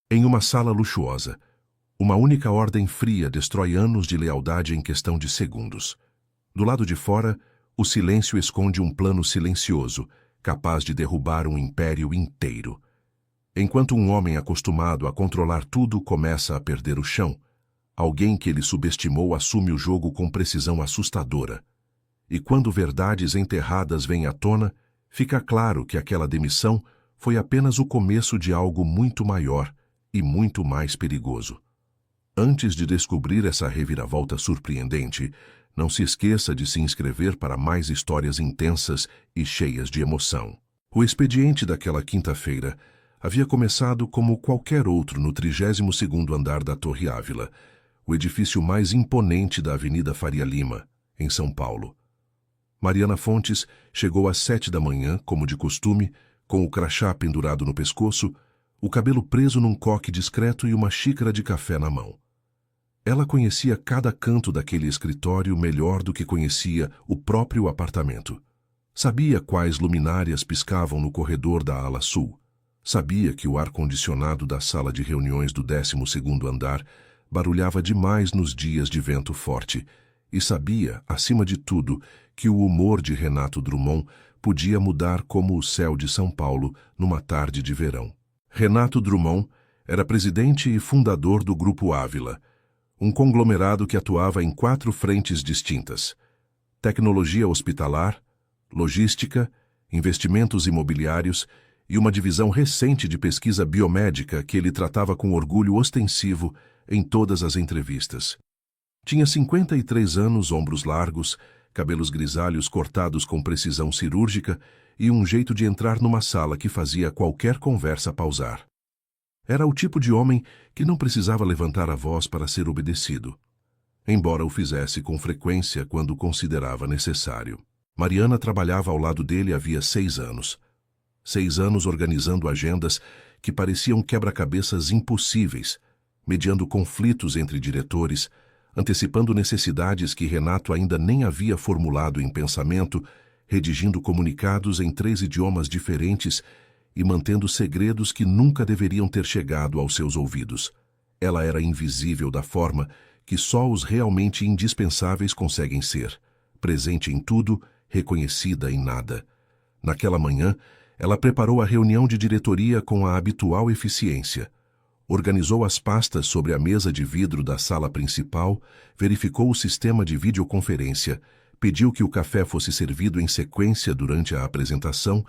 Em uma sala luxuosa, uma única ordem fria destrói anos de lealdade em questão de segundos. Do lado de fora, o silêncio esconde um plano silencioso, capaz de derrubar um império inteiro. Enquanto um homem acostumado a controlar tudo começa a perder o chão, alguém que ele subestimou assume o jogo com precisão assustadora. E quando verdades enterradas vêm à tona, fica claro que aquela demissão foi apenas o começo de algo muito maior e muito mais perigoso. Antes de descobrir essa reviravolta surpreendente, não se esqueça de se inscrever para mais histórias intensas e cheias de emoção. O expediente daquela quinta-feira havia começado como qualquer outro no 32º andar da Torre Ávila, o edifício mais imponente da Avenida Faria Lima, em São Paulo. Mariana Fontes chegou às 7 da manhã, como de costume, com o crachá pendurado no pescoço, o cabelo preso num coque discreto e uma xícara de café na mão. Ela conhecia cada canto daquele escritório melhor do que conhecia o próprio apartamento. Sabia quais luminárias piscavam no corredor da ala sul. Sabia que o ar-condicionado da sala de reuniões do 12º andar barulhava demais nos dias de vento forte, e sabia, acima de tudo, que o humor de Renato Drummond podia mudar como o céu de São Paulo numa tarde de verão. Renato Drummond era presidente e fundador do Grupo Ávila, um conglomerado que atuava em 4 frentes distintas: tecnologia hospitalar, logística, investimentos imobiliários e uma divisão recente de pesquisa biomédica que ele tratava com orgulho ostensivo em todas as entrevistas. Tinha 53 anos, ombros largos, cabelos grisalhos cortados com precisão cirúrgica e um jeito de entrar numa sala que fazia qualquer conversa pausar. Era o tipo de homem que não precisava levantar a voz para ser obedecido, embora o fizesse com frequência quando considerava necessário. Mariana trabalhava ao lado dele havia 6 anos. 6 anos organizando agendas que pareciam quebra-cabeças impossíveis, mediando conflitos entre diretores, antecipando necessidades que Renato ainda nem havia formulado em pensamento, redigindo comunicados em 3 idiomas diferentes e mantendo segredos que nunca deveriam ter chegado aos seus ouvidos. Ela era invisível da forma que só os realmente indispensáveis conseguem ser, presente em tudo, reconhecida em nada. Naquela manhã, ela preparou a reunião de diretoria com a habitual eficiência. Organizou as pastas sobre a mesa de vidro da sala principal, verificou o sistema de videoconferência, pediu que o café fosse servido em sequência durante a apresentação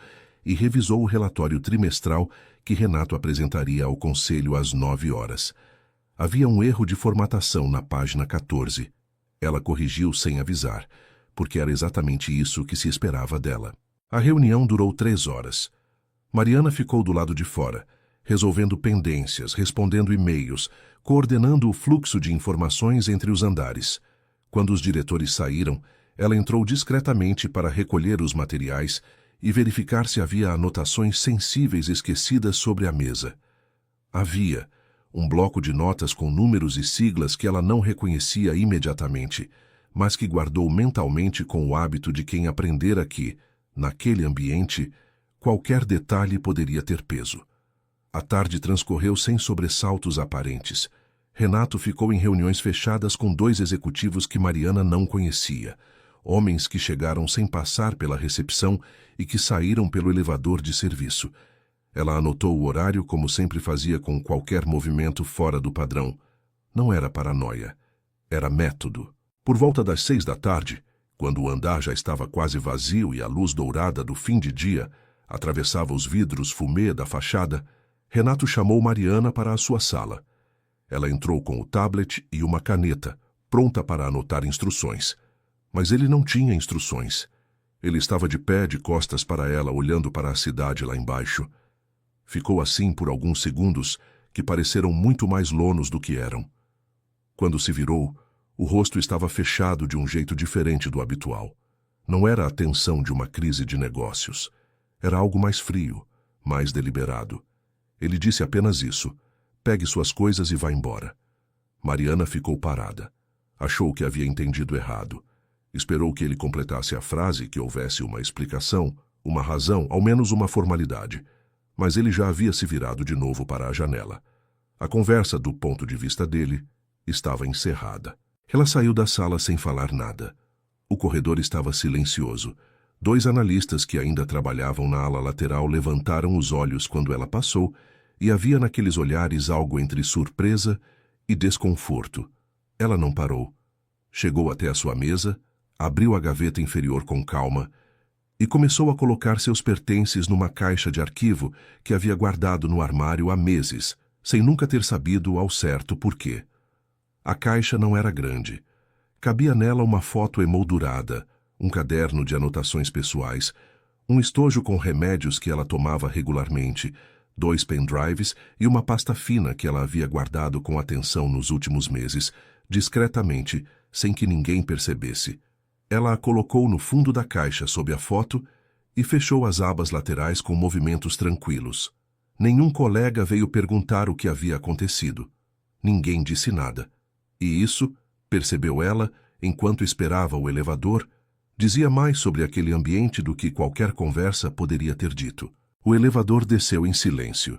e revisou o relatório trimestral que Renato apresentaria ao Conselho às 9 horas. Havia um erro de formatação na página 14. Ela corrigiu sem avisar, porque era exatamente isso que se esperava dela. A reunião durou 3 horas. Mariana ficou do lado de fora, resolvendo pendências, respondendo e-mails, coordenando o fluxo de informações entre os andares. Quando os diretores saíram, ela entrou discretamente para recolher os materiais e verificar se havia anotações sensíveis esquecidas sobre a mesa. Havia um bloco de notas com números e siglas que ela não reconhecia imediatamente, mas que guardou mentalmente com o hábito de quem aprendera que, naquele ambiente, qualquer detalhe poderia ter peso. A tarde transcorreu sem sobressaltos aparentes. Renato ficou em reuniões fechadas com 2 executivos que Mariana não conhecia, homens que chegaram sem passar pela recepção e que saíram pelo elevador de serviço. Ela anotou o horário como sempre fazia com qualquer movimento fora do padrão. Não era paranoia, era método. Por volta das 6 da tarde, quando o andar já estava quase vazio e a luz dourada do fim de dia atravessava os vidros fumê da fachada, Renato chamou Mariana para a sua sala. Ela entrou com o tablet e uma caneta, pronta para anotar instruções. Mas ele não tinha instruções. Ele estava de pé, de costas para ela, olhando para a cidade lá embaixo. Ficou assim por alguns segundos, que pareceram muito mais lonos do que eram. Quando se virou, o rosto estava fechado de um jeito diferente do habitual. Não era a tensão de uma crise de negócios. Era algo mais frio, mais deliberado. Ele disse apenas isso: pegue suas coisas e vá embora. Mariana ficou parada. Achou que havia entendido errado. Esperou que ele completasse a frase, que houvesse uma explicação, uma razão, ao menos uma formalidade. Mas ele já havia se virado de novo para a janela. A conversa, do ponto de vista dele, estava encerrada. Ela saiu da sala sem falar nada. O corredor estava silencioso. 2 analistas que ainda trabalhavam na ala lateral levantaram os olhos quando ela passou, e havia naqueles olhares algo entre surpresa e desconforto. Ela não parou. Chegou até a sua mesa, abriu a gaveta inferior com calma e começou a colocar seus pertences numa caixa de arquivo que havia guardado no armário há meses, sem nunca ter sabido ao certo por quê. A caixa não era grande. Cabia nela uma foto emoldurada, um caderno de anotações pessoais, um estojo com remédios que ela tomava regularmente, 2 pendrives e uma pasta fina que ela havia guardado com atenção nos últimos meses, discretamente, sem que ninguém percebesse. Ela a colocou no fundo da caixa sob a foto e fechou as abas laterais com movimentos tranquilos. Nenhum colega veio perguntar o que havia acontecido. Ninguém disse nada. E isso, percebeu ela, enquanto esperava o elevador, dizia mais sobre aquele ambiente do que qualquer conversa poderia ter dito. O elevador desceu em silêncio.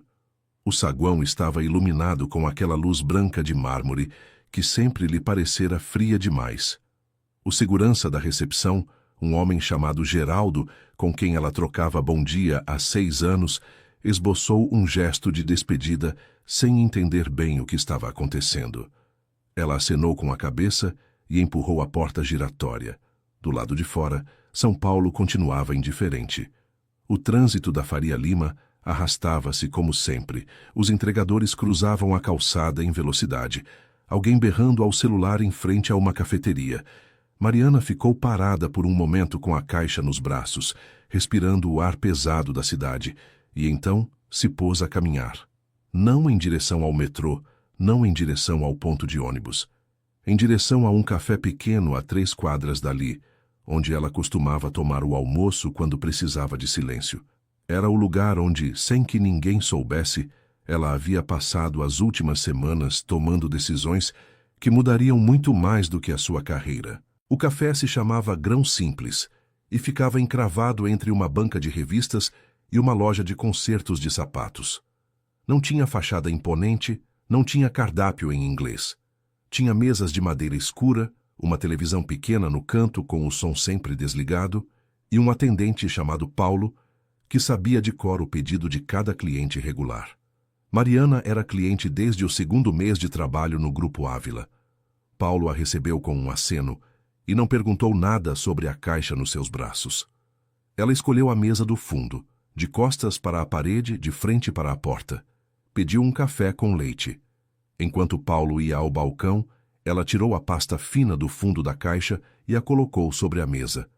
O saguão estava iluminado com aquela luz branca de mármore que sempre lhe parecera fria demais. O segurança da recepção, um homem chamado Geraldo, com quem ela trocava bom dia há 6 anos, esboçou um gesto de despedida sem entender bem o que estava acontecendo. Ela acenou com a cabeça e empurrou a porta giratória. Do lado de fora, São Paulo continuava indiferente. O trânsito da Faria Lima arrastava-se como sempre. Os entregadores cruzavam a calçada em velocidade. Alguém berrando ao celular em frente a uma cafeteria. Mariana ficou parada por um momento com a caixa nos braços, respirando o ar pesado da cidade, e então se pôs a caminhar. Não em direção ao metrô, não em direção ao ponto de ônibus. Em direção a um café pequeno a 3 quadras dali, onde ela costumava tomar o almoço quando precisava de silêncio. Era o lugar onde, sem que ninguém soubesse, ela havia passado as últimas semanas tomando decisões que mudariam muito mais do que a sua carreira. O café se chamava Grão Simples e ficava encravado entre uma banca de revistas e uma loja de consertos de sapatos. Não tinha fachada imponente, não tinha cardápio em inglês. Tinha mesas de madeira escura, uma televisão pequena no canto com o som sempre desligado e um atendente chamado Paulo, que sabia de cor o pedido de cada cliente regular. Mariana era cliente desde o 2º mês de trabalho no Grupo Ávila. Paulo a recebeu com um aceno e não perguntou nada sobre a caixa nos seus braços. Ela escolheu a mesa do fundo, de costas para a parede, de frente para a porta. Pediu um café com leite. Enquanto Paulo ia ao balcão, ela tirou a pasta fina do fundo da caixa e a colocou sobre a mesa.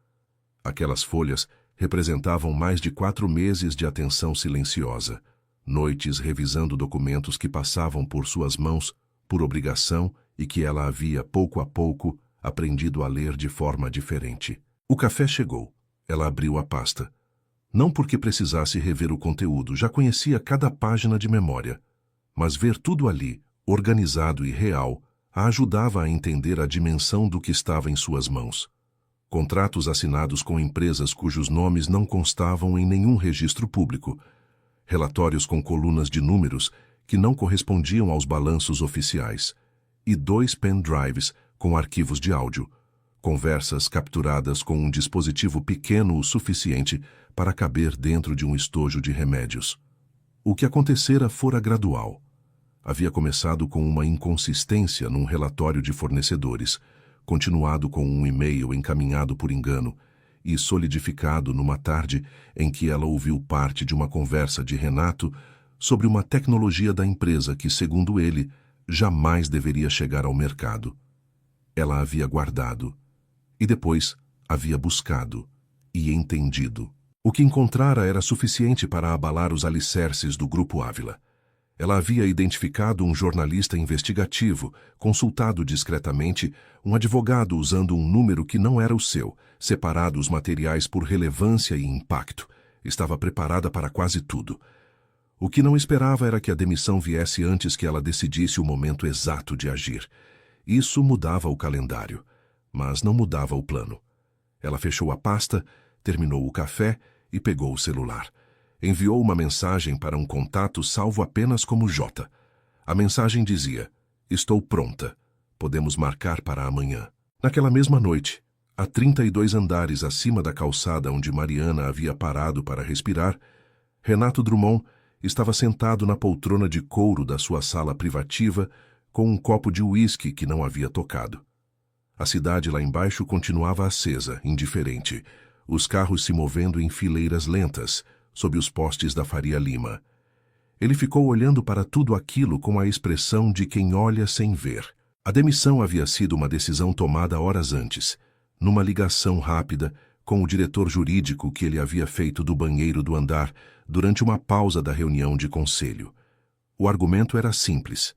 Aquelas folhas representavam mais de 4 meses de atenção silenciosa, noites revisando documentos que passavam por suas mãos por obrigação e que ela havia, pouco a pouco, aprendido a ler de forma diferente. O café chegou. Ela abriu a pasta. Não porque precisasse rever o conteúdo, já conhecia cada página de memória, mas ver tudo ali, organizado e real, a ajudava a entender a dimensão do que estava em suas mãos. Contratos assinados com empresas cujos nomes não constavam em nenhum registro público, relatórios com colunas de números que não correspondiam aos balanços oficiais, e 2 pendrives com arquivos de áudio, conversas capturadas com um dispositivo pequeno o suficiente para caber dentro de um estojo de remédios. O que acontecera fora gradual. Havia começado com uma inconsistência num relatório de fornecedores, continuado com um e-mail encaminhado por engano e solidificado numa tarde em que ela ouviu parte de uma conversa de Renato sobre uma tecnologia da empresa que, segundo ele, jamais deveria chegar ao mercado. Ela havia guardado e depois havia buscado e entendido. O que encontrara era suficiente para abalar os alicerces do Grupo Ávila. Ela havia identificado um jornalista investigativo, consultado discretamente, um advogado usando um número que não era o seu, separado os materiais por relevância e impacto. Estava preparada para quase tudo. O que não esperava era que a demissão viesse antes que ela decidisse o momento exato de agir. Isso mudava o calendário, mas não mudava o plano. Ela fechou a pasta, terminou o café e pegou o celular. Enviou uma mensagem para um contato salvo apenas como J. A mensagem dizia: "Estou pronta. Podemos marcar para amanhã." Naquela mesma noite, a 32 andares acima da calçada onde Mariana havia parado para respirar, Renato Drummond estava sentado na poltrona de couro da sua sala privativa com um copo de uísque que não havia tocado. A cidade lá embaixo continuava acesa, indiferente, os carros se movendo em fileiras lentas, sob os postes da Faria Lima. Ele ficou olhando para tudo aquilo com a expressão de quem olha sem ver. A demissão havia sido uma decisão tomada horas antes, numa ligação rápida com o diretor jurídico que ele havia feito do banheiro do andar durante uma pausa da reunião de conselho. O argumento era simples.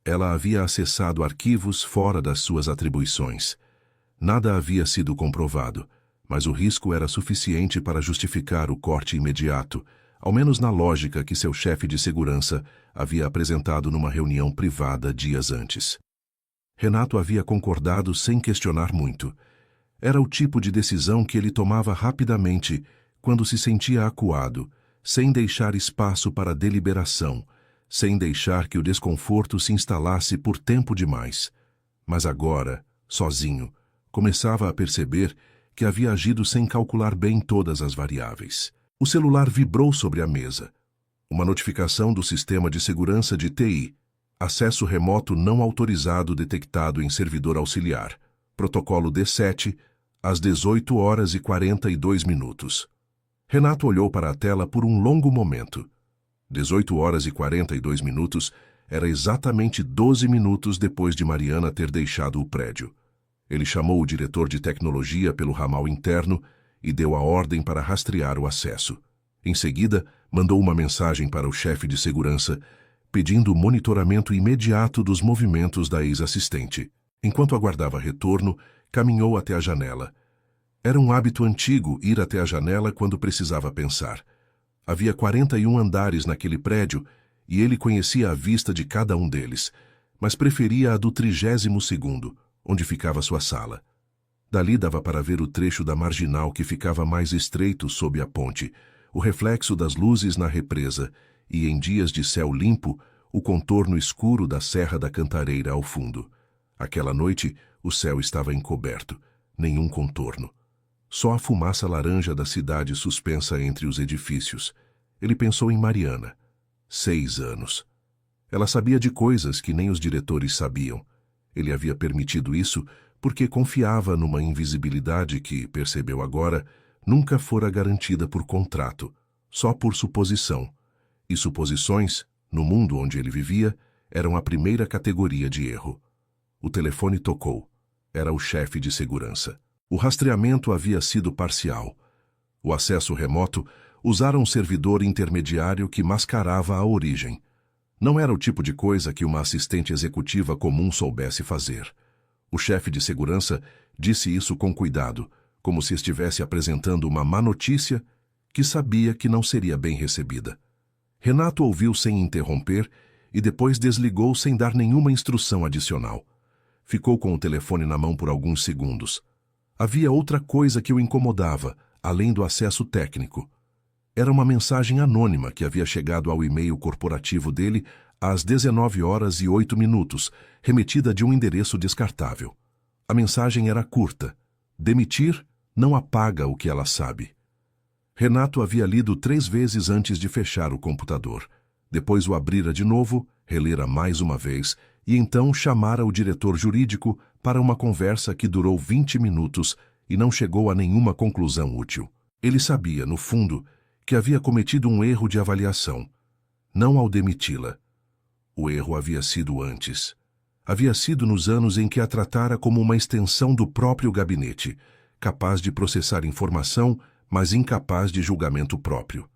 Ela havia acessado arquivos fora das suas atribuições. Nada havia sido comprovado, mas o risco era suficiente para justificar o corte imediato, ao menos na lógica que seu chefe de segurança havia apresentado numa reunião privada dias antes. Renato havia concordado sem questionar muito. Era o tipo de decisão que ele tomava rapidamente quando se sentia acuado, sem deixar espaço para deliberação, sem deixar que o desconforto se instalasse por tempo demais. Mas agora, sozinho, começava a perceber que havia agido sem calcular bem todas as variáveis. O celular vibrou sobre a mesa. Uma notificação do sistema de segurança de TI. Acesso remoto não autorizado detectado em servidor auxiliar. Protocolo D7, às 18h42. Renato olhou para a tela por um longo momento. 18h42 era exatamente 12 minutos depois de Mariana ter deixado o prédio. Ele chamou o diretor de tecnologia pelo ramal interno e deu a ordem para rastrear o acesso. Em seguida, mandou uma mensagem para o chefe de segurança, pedindo o monitoramento imediato dos movimentos da ex-assistente. Enquanto aguardava retorno, caminhou até a janela. Era um hábito antigo ir até a janela quando precisava pensar. Havia 41 andares naquele prédio e ele conhecia a vista de cada um deles, mas preferia a do 32º, onde ficava sua sala. Dali dava para ver o trecho da marginal que ficava mais estreito sob a ponte, o reflexo das luzes na represa e, em dias de céu limpo, o contorno escuro da Serra da Cantareira ao fundo. Aquela noite, o céu estava encoberto, nenhum contorno. Só a fumaça laranja da cidade suspensa entre os edifícios. Ele pensou em Mariana. 6 anos. Ela sabia de coisas que nem os diretores sabiam. Ele havia permitido isso porque confiava numa invisibilidade que, percebeu agora, nunca fora garantida por contrato, só por suposição. E suposições, no mundo onde ele vivia, eram a primeira categoria de erro. O telefone tocou. Era o chefe de segurança. O rastreamento havia sido parcial. O acesso remoto usara um servidor intermediário que mascarava a origem. Não era o tipo de coisa que uma assistente executiva comum soubesse fazer. O chefe de segurança disse isso com cuidado, como se estivesse apresentando uma má notícia que sabia que não seria bem recebida. Renato ouviu sem interromper e depois desligou sem dar nenhuma instrução adicional. Ficou com o telefone na mão por alguns segundos. Havia outra coisa que o incomodava, além do acesso técnico. Era uma mensagem anônima que havia chegado ao e-mail corporativo dele às 19h08, remetida de um endereço descartável. A mensagem era curta. Demitir não apaga o que ela sabe. Renato havia lido 3 vezes antes de fechar o computador. Depois o abrira de novo, relera mais uma vez e então chamara o diretor jurídico para uma conversa que durou 20 minutos e não chegou a nenhuma conclusão útil. Ele sabia, no fundo, que havia cometido um erro de avaliação, não ao demiti-la. O erro havia sido antes. Havia sido nos anos em que a tratara como uma extensão do próprio gabinete, capaz de processar informação, mas incapaz de julgamento próprio.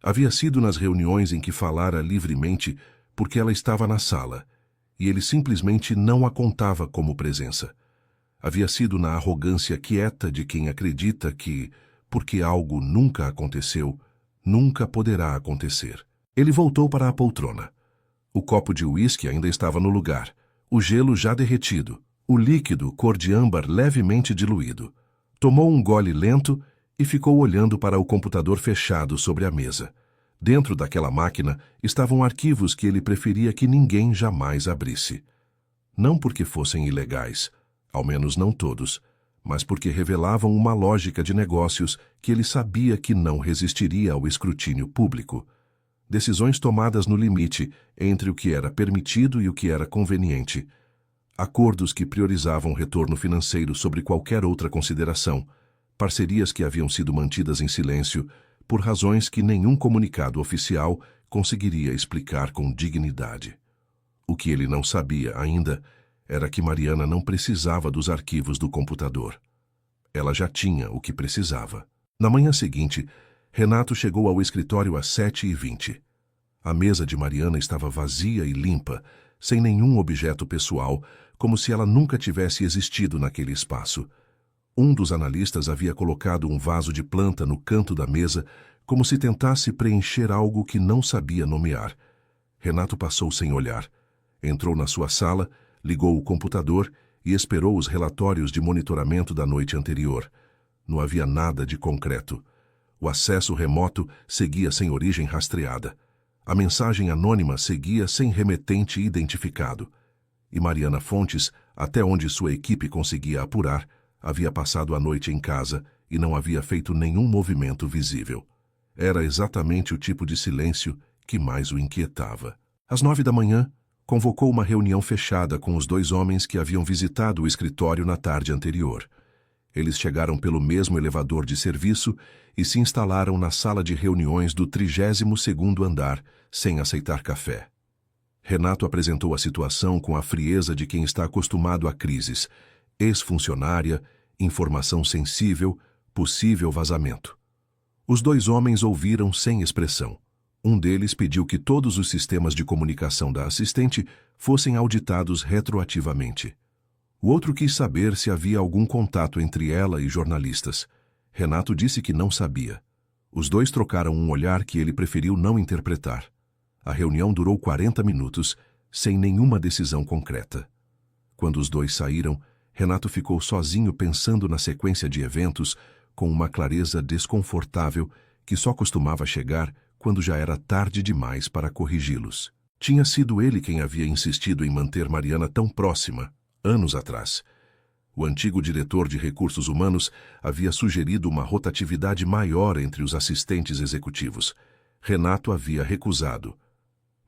Havia sido nas reuniões em que falara livremente porque ela estava na sala, e ele simplesmente não a contava como presença. Havia sido na arrogância quieta de quem acredita que, porque algo nunca aconteceu, nunca poderá acontecer. Ele voltou para a poltrona. O copo de uísque ainda estava no lugar, o gelo já derretido, o líquido cor de âmbar levemente diluído. Tomou um gole lento e ficou olhando para o computador fechado sobre a mesa. Dentro daquela máquina estavam arquivos que ele preferia que ninguém jamais abrisse. Não porque fossem ilegais, ao menos não todos, mas porque revelavam uma lógica de negócios que ele sabia que não resistiria ao escrutínio público. Decisões tomadas no limite entre o que era permitido e o que era conveniente. Acordos que priorizavam retorno financeiro sobre qualquer outra consideração. Parcerias que haviam sido mantidas em silêncio por razões que nenhum comunicado oficial conseguiria explicar com dignidade. O que ele não sabia ainda era que Mariana não precisava dos arquivos do computador. Ela já tinha o que precisava. Na manhã seguinte, Renato chegou ao escritório às 7h20. A mesa de Mariana estava vazia e limpa, sem nenhum objeto pessoal, como se ela nunca tivesse existido naquele espaço. Um dos analistas havia colocado um vaso de planta no canto da mesa, como se tentasse preencher algo que não sabia nomear. Renato passou sem olhar. Entrou na sua sala, ligou o computador e esperou os relatórios de monitoramento da noite anterior. Não havia nada de concreto. O acesso remoto seguia sem origem rastreada. A mensagem anônima seguia sem remetente identificado. E Mariana Fontes, até onde sua equipe conseguia apurar, havia passado a noite em casa e não havia feito nenhum movimento visível. Era exatamente o tipo de silêncio que mais o inquietava. Às 9h, convocou uma reunião fechada com os 2 homens que haviam visitado o escritório na tarde anterior. Eles chegaram pelo mesmo elevador de serviço e se instalaram na sala de reuniões do 32º andar, sem aceitar café. Renato apresentou a situação com a frieza de quem está acostumado a crises: ex-funcionária, informação sensível, possível vazamento. Os 2 homens ouviram sem expressão. Um deles pediu que todos os sistemas de comunicação da assistente fossem auditados retroativamente. O outro quis saber se havia algum contato entre ela e jornalistas. Renato disse que não sabia. Os 2 trocaram um olhar que ele preferiu não interpretar. A reunião durou 40 minutos, sem nenhuma decisão concreta. Quando os 2 saíram, Renato ficou sozinho pensando na sequência de eventos com uma clareza desconfortável que só costumava chegar quando já era tarde demais para corrigi-los. Tinha sido ele quem havia insistido em manter Mariana tão próxima, anos atrás. O antigo diretor de recursos humanos havia sugerido uma rotatividade maior entre os assistentes executivos. Renato havia recusado.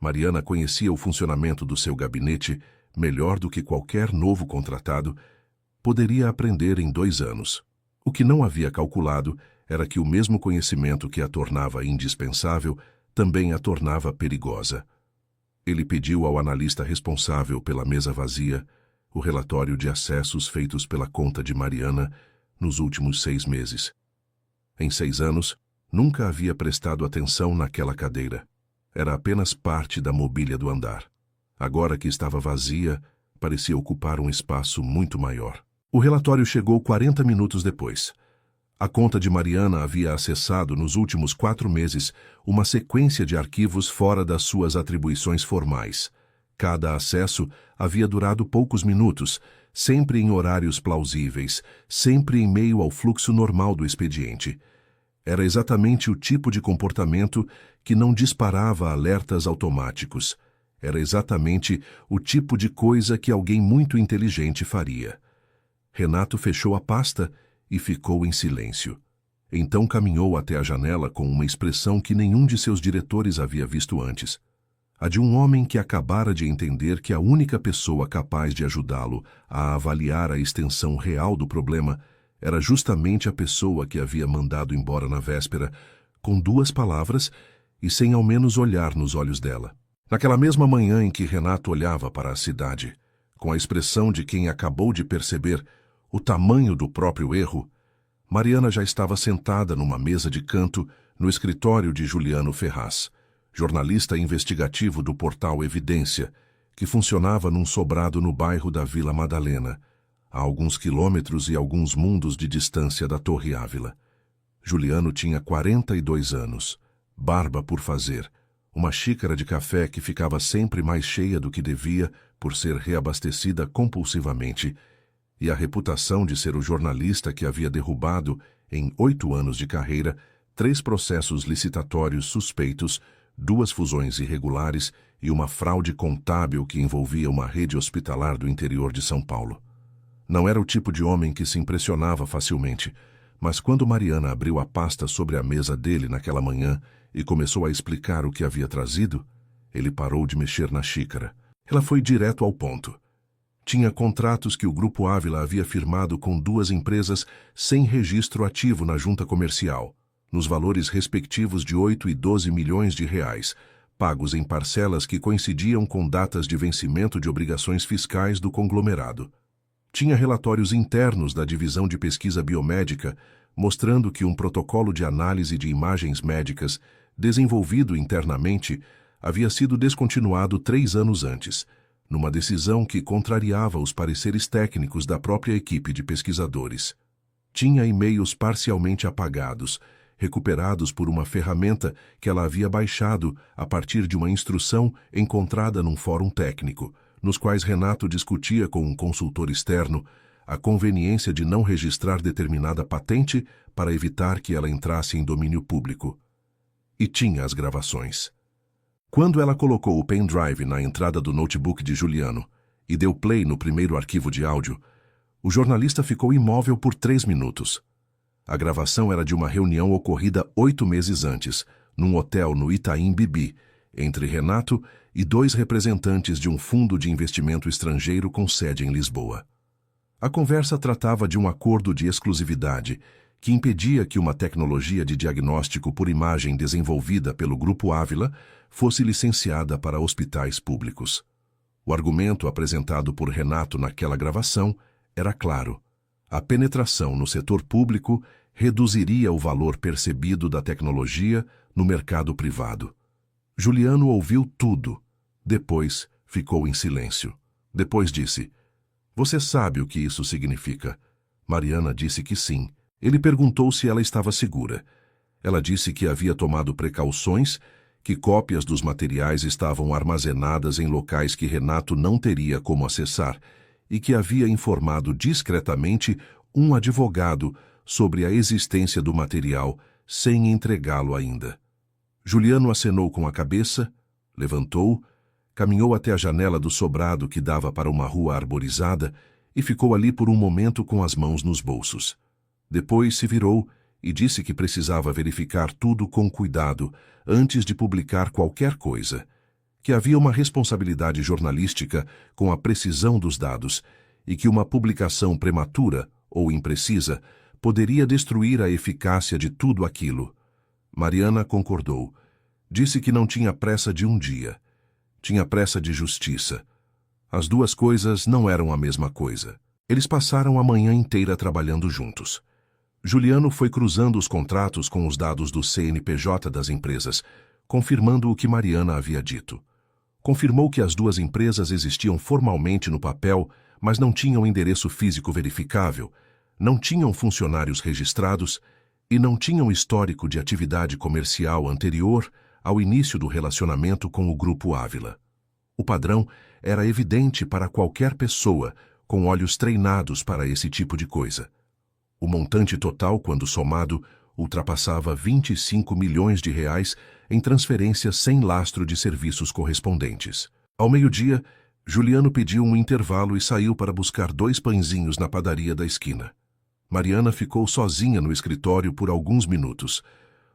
Mariana conhecia o funcionamento do seu gabinete melhor do que qualquer novo contratado. Poderia aprender em 2 anos. O que não havia calculado era que o mesmo conhecimento que a tornava indispensável também a tornava perigosa. Ele pediu ao analista responsável pela mesa vazia o relatório de acessos feitos pela conta de Mariana nos últimos 6 meses. Em 6 anos, nunca havia prestado atenção naquela cadeira. Era apenas parte da mobília do andar. Agora que estava vazia, parecia ocupar um espaço muito maior. O relatório chegou 40 minutos depois. A conta de Mariana havia acessado nos últimos 4 meses uma sequência de arquivos fora das suas atribuições formais. Cada acesso havia durado poucos minutos, sempre em horários plausíveis, sempre em meio ao fluxo normal do expediente. Era exatamente o tipo de comportamento que não disparava alertas automáticos. Era exatamente o tipo de coisa que alguém muito inteligente faria. Renato fechou a pasta e ficou em silêncio. Então caminhou até a janela com uma expressão que nenhum de seus diretores havia visto antes. A de um homem que acabara de entender que a única pessoa capaz de ajudá-lo a avaliar a extensão real do problema era justamente a pessoa que havia mandado embora na véspera, com 2 palavras e sem ao menos olhar nos olhos dela. Naquela mesma manhã em que Renato olhava para a cidade, com a expressão de quem acabou de perceber o tamanho do próprio erro, Mariana já estava sentada numa mesa de canto no escritório de Juliano Ferraz, jornalista investigativo do portal Evidência, que funcionava num sobrado no bairro da Vila Madalena, a alguns quilômetros e alguns mundos de distância da Torre Ávila. Juliano tinha 42 anos, barba por fazer, uma xícara de café que ficava sempre mais cheia do que devia por ser reabastecida compulsivamente, e a reputação de ser o jornalista que havia derrubado, em 8 anos de carreira, 3 processos licitatórios suspeitos, 2 fusões irregulares e uma fraude contábil que envolvia uma rede hospitalar do interior de São Paulo. Não era o tipo de homem que se impressionava facilmente, mas quando Mariana abriu a pasta sobre a mesa dele naquela manhã e começou a explicar o que havia trazido, ele parou de mexer na xícara. Ela foi direto ao ponto. Tinha contratos que o Grupo Ávila havia firmado com 2 empresas sem registro ativo na junta comercial, nos valores respectivos de 8 e 12 milhões de reais, pagos em parcelas que coincidiam com datas de vencimento de obrigações fiscais do conglomerado. Tinha relatórios internos da Divisão de Pesquisa Biomédica mostrando que um protocolo de análise de imagens médicas, desenvolvido internamente, havia sido descontinuado 3 anos antes, numa decisão que contrariava os pareceres técnicos da própria equipe de pesquisadores. Tinha e-mails parcialmente apagados, recuperados por uma ferramenta que ela havia baixado a partir de uma instrução encontrada num fórum técnico, nos quais Renato discutia com um consultor externo a conveniência de não registrar determinada patente para evitar que ela entrasse em domínio público. E tinha as gravações. Quando ela colocou o pendrive na entrada do notebook de Juliano e deu play no primeiro arquivo de áudio, o jornalista ficou imóvel por 3 minutos. A gravação era de uma reunião ocorrida 8 meses antes, num hotel no Itaim Bibi, entre Renato e 2 representantes de um fundo de investimento estrangeiro com sede em Lisboa. A conversa tratava de um acordo de exclusividade que impedia que uma tecnologia de diagnóstico por imagem desenvolvida pelo Grupo Ávila fosse licenciada para hospitais públicos. O argumento apresentado por Renato naquela gravação era claro. A penetração no setor público reduziria o valor percebido da tecnologia no mercado privado. Juliano ouviu tudo. Depois ficou em silêncio. Depois disse: "Você sabe o que isso significa?" Mariana disse que sim. Ele perguntou se ela estava segura. Ela disse que havia tomado precauções, que cópias dos materiais estavam armazenadas em locais que Renato não teria como acessar e que havia informado discretamente um advogado sobre a existência do material sem entregá-lo ainda. Juliano acenou com a cabeça, levantou, caminhou até a janela do sobrado que dava para uma rua arborizada e ficou ali por um momento com as mãos nos bolsos. Depois se virou e disse que precisava verificar tudo com cuidado antes de publicar qualquer coisa, que havia uma responsabilidade jornalística com a precisão dos dados e que uma publicação prematura ou imprecisa poderia destruir a eficácia de tudo aquilo. Mariana concordou. Disse que não tinha pressa de um dia. Tinha pressa de justiça. As 2 coisas não eram a mesma coisa. Eles passaram a manhã inteira trabalhando juntos. Juliano foi cruzando os contratos com os dados do CNPJ das empresas, confirmando o que Mariana havia dito. Confirmou que as 2 empresas existiam formalmente no papel, mas não tinham endereço físico verificável, não tinham funcionários registrados e não tinham histórico de atividade comercial anterior ao início do relacionamento com o Grupo Ávila. O padrão era evidente para qualquer pessoa com olhos treinados para esse tipo de coisa. O montante total, quando somado, ultrapassava 25 milhões de reais em transferências sem lastro de serviços correspondentes. Ao meio-dia, Juliano pediu um intervalo e saiu para buscar 2 pãezinhos na padaria da esquina. Mariana ficou sozinha no escritório por alguns minutos.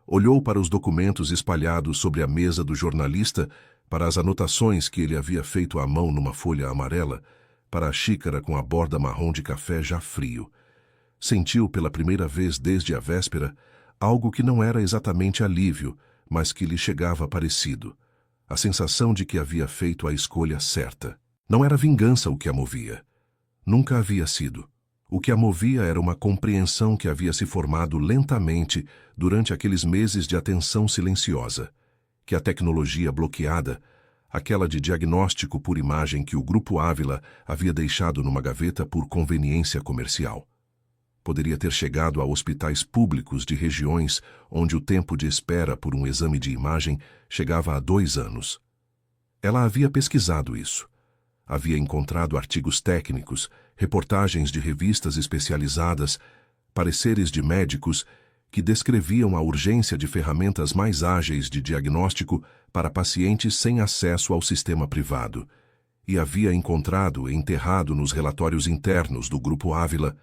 Olhou para os documentos espalhados sobre a mesa do jornalista, para as anotações que ele havia feito à mão numa folha amarela, para a xícara com a borda marrom de café já frio. Sentiu pela primeira vez desde a véspera algo que não era exatamente alívio, mas que lhe chegava parecido. A sensação de que havia feito a escolha certa. Não era vingança o que a movia. Nunca havia sido. O que a movia era uma compreensão que havia se formado lentamente durante aqueles meses de atenção silenciosa, que a tecnologia bloqueada, aquela de diagnóstico por imagem que o Grupo Ávila havia deixado numa gaveta por conveniência comercial, poderia ter chegado a hospitais públicos de regiões onde o tempo de espera por um exame de imagem chegava a 2 anos. Ela havia pesquisado isso. Havia encontrado artigos técnicos, reportagens de revistas especializadas, pareceres de médicos que descreviam a urgência de ferramentas mais ágeis de diagnóstico para pacientes sem acesso ao sistema privado, e havia encontrado enterrado nos relatórios internos do Grupo Ávila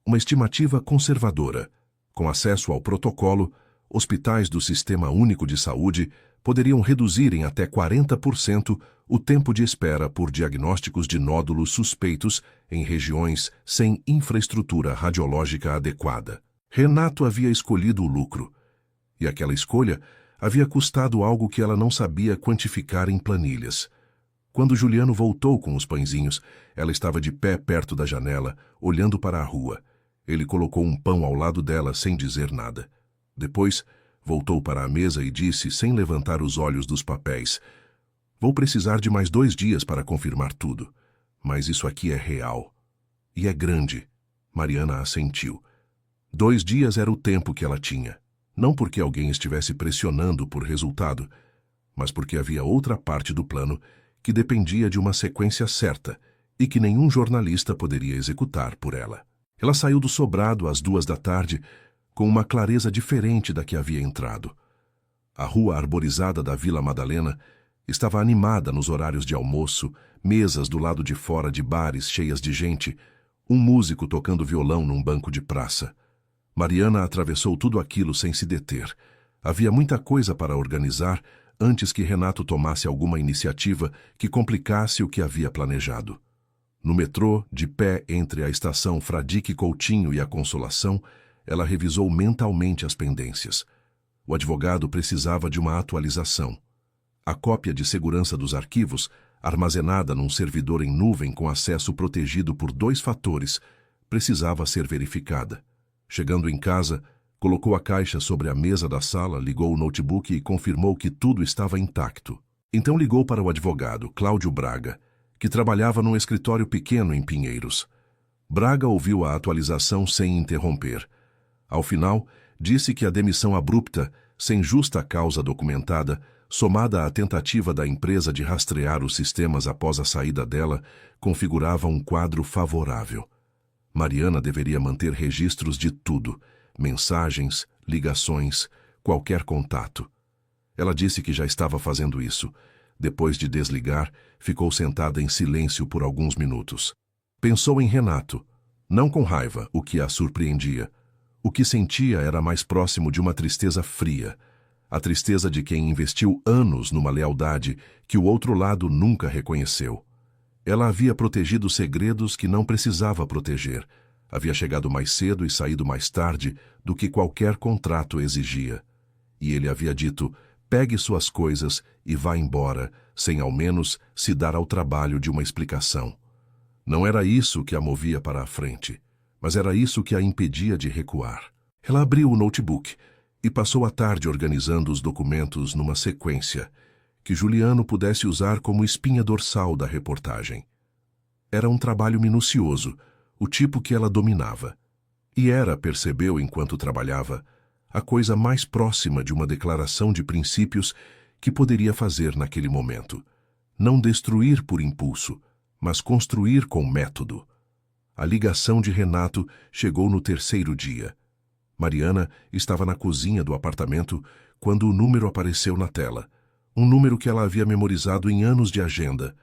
uma estimativa conservadora. Com acesso ao protocolo, hospitais do Sistema Único de Saúde poderiam reduzir em até 40% o tempo de espera por diagnósticos de nódulos suspeitos em regiões sem infraestrutura radiológica adequada. Renato havia escolhido o lucro, e aquela escolha havia custado algo que ela não sabia quantificar em planilhas. Quando Juliano voltou com os pãezinhos, ela estava de pé perto da janela, olhando para a rua. Ele colocou um pão ao lado dela sem dizer nada. Depois, voltou para a mesa e disse, sem levantar os olhos dos papéis: "Vou precisar de mais 2 dias para confirmar tudo. Mas isso aqui é real. E é grande." Mariana assentiu. 2 dias era o tempo que ela tinha. Não porque alguém estivesse pressionando por resultado, mas porque havia outra parte do plano que dependia de uma sequência certa e que nenhum jornalista poderia executar por ela. Ela saiu do sobrado às 2 da tarde com uma clareza diferente da que havia entrado. A rua arborizada da Vila Madalena estava animada nos horários de almoço, mesas do lado de fora de bares cheias de gente, um músico tocando violão num banco de praça. Mariana atravessou tudo aquilo sem se deter. Havia muita coisa para organizar antes que Renato tomasse alguma iniciativa que complicasse o que havia planejado. No metrô, de pé entre a estação Fradique Coutinho e a Consolação, ela revisou mentalmente as pendências. O advogado precisava de uma atualização. A cópia de segurança dos arquivos, armazenada num servidor em nuvem com acesso protegido por 2 fatores, precisava ser verificada. Chegando em casa, colocou a caixa sobre a mesa da sala, ligou o notebook e confirmou que tudo estava intacto. Então ligou para o advogado, Cláudio Braga, que trabalhava num escritório pequeno em Pinheiros. Braga ouviu a atualização sem interromper. Ao final, disse que a demissão abrupta, sem justa causa documentada, somada à tentativa da empresa de rastrear os sistemas após a saída dela, configurava um quadro favorável. Mariana deveria manter registros de tudo: mensagens, ligações, qualquer contato. Ela disse que já estava fazendo isso. Depois de desligar, ficou sentada em silêncio por alguns minutos. Pensou em Renato, não com raiva, o que a surpreendia. O que sentia era mais próximo de uma tristeza fria, a tristeza de quem investiu anos numa lealdade que o outro lado nunca reconheceu. Ela havia protegido segredos que não precisava proteger. Havia chegado mais cedo e saído mais tarde do que qualquer contrato exigia. E ele havia dito: "Pegue suas coisas e vá embora", sem ao menos se dar ao trabalho de uma explicação. Não era isso que a movia para a frente, mas era isso que a impedia de recuar. Ela abriu o notebook e passou a tarde organizando os documentos numa sequência que Juliano pudesse usar como espinha dorsal da reportagem. Era um trabalho minucioso, o tipo que ela dominava. E era, percebeu enquanto trabalhava, a coisa mais próxima de uma declaração de princípios que poderia fazer naquele momento. Não destruir por impulso, mas construir com método. A ligação de Renato chegou no 3º dia. Mariana estava na cozinha do apartamento quando o número apareceu na tela. Um número que ela havia memorizado em anos de agenda,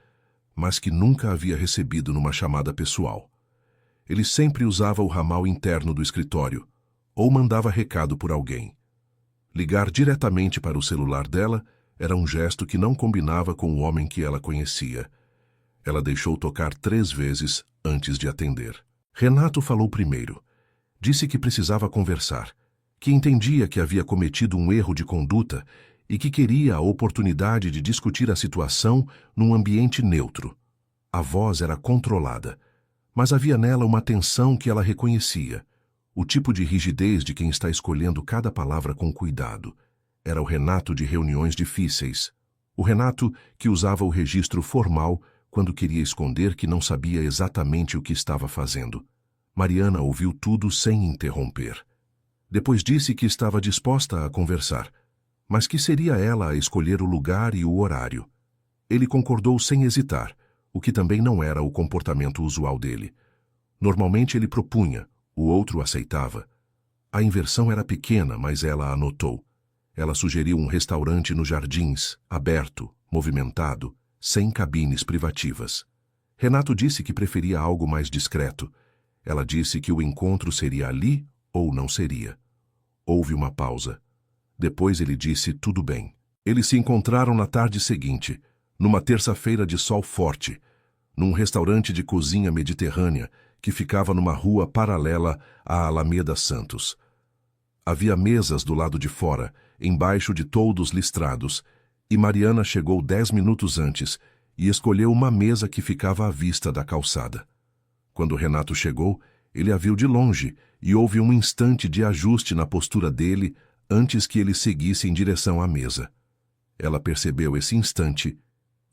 mas que nunca havia recebido numa chamada pessoal. Ele sempre usava o ramal interno do escritório, ou mandava recado por alguém. Ligar diretamente para o celular dela era um gesto que não combinava com o homem que ela conhecia. Ela deixou tocar 3 vezes antes de atender. Renato falou primeiro. Disse que precisava conversar, que entendia que havia cometido um erro de conduta e que queria a oportunidade de discutir a situação num ambiente neutro. A voz era controlada, mas havia nela uma tensão que ela reconhecia, o tipo de rigidez de quem está escolhendo cada palavra com cuidado. Era o Renato de reuniões difíceis, o Renato que usava o registro formal quando queria esconder que não sabia exatamente o que estava fazendo. Mariana ouviu tudo sem interromper. Depois disse que estava disposta a conversar, mas que seria ela a escolher o lugar e o horário. Ele concordou sem hesitar, o que também não era o comportamento usual dele. Normalmente ele propunha, o outro aceitava. A inversão era pequena, mas ela anotou. Ela sugeriu um restaurante nos Jardins, aberto, movimentado, sem cabines privativas. Renato disse que preferia algo mais discreto. Ela disse que o encontro seria ali ou não seria. Houve uma pausa. Depois ele disse tudo bem. Eles se encontraram na tarde seguinte, numa terça-feira de sol forte, num restaurante de cozinha mediterrânea que ficava numa rua paralela à Alameda Santos. Havia mesas do lado de fora, embaixo de toldos listrados, e Mariana chegou 10 minutos antes e escolheu uma mesa que ficava à vista da calçada. Quando Renato chegou, ele a viu de longe e houve um instante de ajuste na postura dele antes que ele seguisse em direção à mesa. Ela percebeu esse instante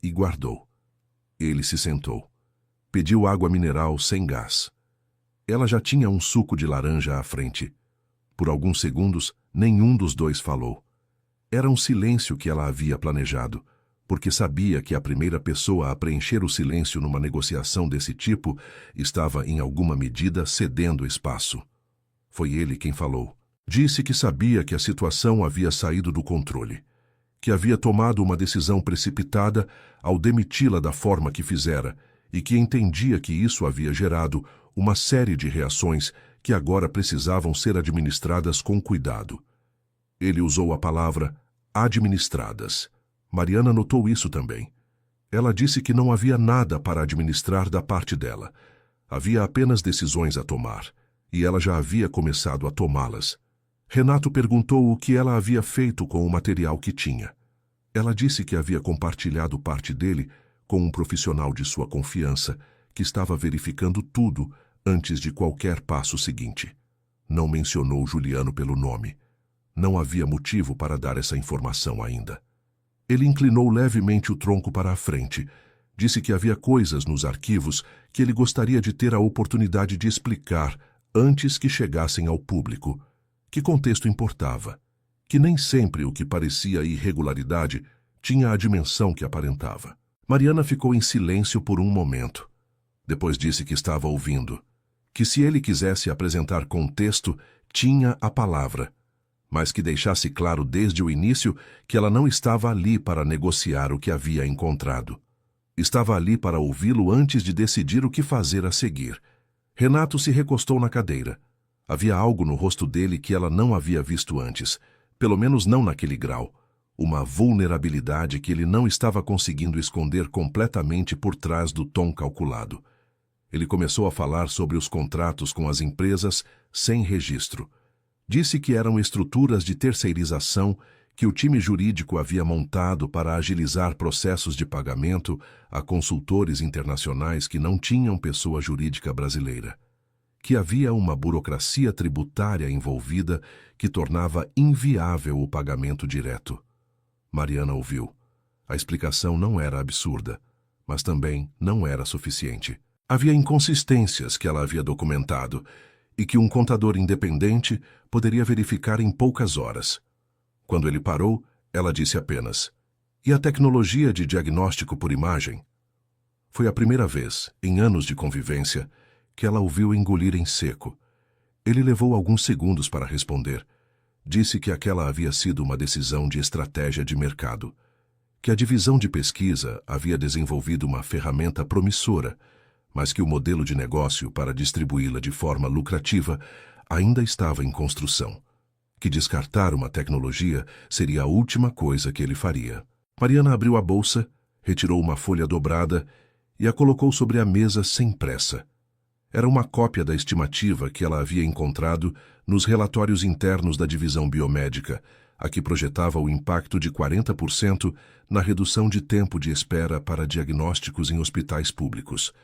e guardou. Ele se sentou. Pediu água mineral sem gás. Ela já tinha um suco de laranja à frente. Por alguns segundos, nenhum dos dois falou. Era um silêncio que ela havia planejado, porque sabia que a primeira pessoa a preencher o silêncio numa negociação desse tipo estava, em alguma medida, cedendo espaço. Foi ele quem falou. Disse que sabia que a situação havia saído do controle, que havia tomado uma decisão precipitada ao demiti-la da forma que fizera e que entendia que isso havia gerado uma série de reações que agora precisavam ser administradas com cuidado. Ele usou a palavra administradas. Mariana notou isso também. Ela disse que não havia nada para administrar da parte dela. Havia apenas decisões a tomar, e ela já havia começado a tomá-las. Renato perguntou o que ela havia feito com o material que tinha. Ela disse que havia compartilhado parte dele com um profissional de sua confiança, que estava verificando tudo antes de qualquer passo seguinte. Não mencionou Juliano pelo nome. Não havia motivo para dar essa informação ainda. Ele inclinou levemente o tronco para a frente. Disse que havia coisas nos arquivos que ele gostaria de ter a oportunidade de explicar antes que chegassem ao público. Que contexto importava? Que nem sempre o que parecia irregularidade tinha a dimensão que aparentava. Mariana ficou em silêncio por um momento. Depois disse que estava ouvindo. Que se ele quisesse apresentar contexto, tinha a palavra, mas que deixasse claro desde o início que ela não estava ali para negociar o que havia encontrado. Estava ali para ouvi-lo antes de decidir o que fazer a seguir. Renato se recostou na cadeira. Havia algo no rosto dele que ela não havia visto antes, pelo menos não naquele grau. Uma vulnerabilidade que ele não estava conseguindo esconder completamente por trás do tom calculado. Ele começou a falar sobre os contratos com as empresas sem registro. Disse que eram estruturas de terceirização que o time jurídico havia montado para agilizar processos de pagamento a consultores internacionais que não tinham pessoa jurídica brasileira. Que havia uma burocracia tributária envolvida que tornava inviável o pagamento direto. Mariana ouviu. A explicação não era absurda, mas também não era suficiente. Havia inconsistências que ela havia documentado e que um contador independente poderia verificar em poucas horas. Quando ele parou, ela disse apenas: "E a tecnologia de diagnóstico por imagem?" Foi a primeira vez, em anos de convivência, que ela ouviu engolir em seco. Ele levou alguns segundos para responder. Disse que aquela havia sido uma decisão de estratégia de mercado, que a divisão de pesquisa havia desenvolvido uma ferramenta promissora, mas que o modelo de negócio para distribuí-la de forma lucrativa ainda estava em construção, que descartar uma tecnologia seria a última coisa que ele faria. Mariana abriu a bolsa, retirou uma folha dobrada e a colocou sobre a mesa sem pressa. Era uma cópia da estimativa que ela havia encontrado nos relatórios internos da divisão biomédica, a que projetava o impacto de 40% na redução de tempo de espera para diagnósticos em hospitais públicos.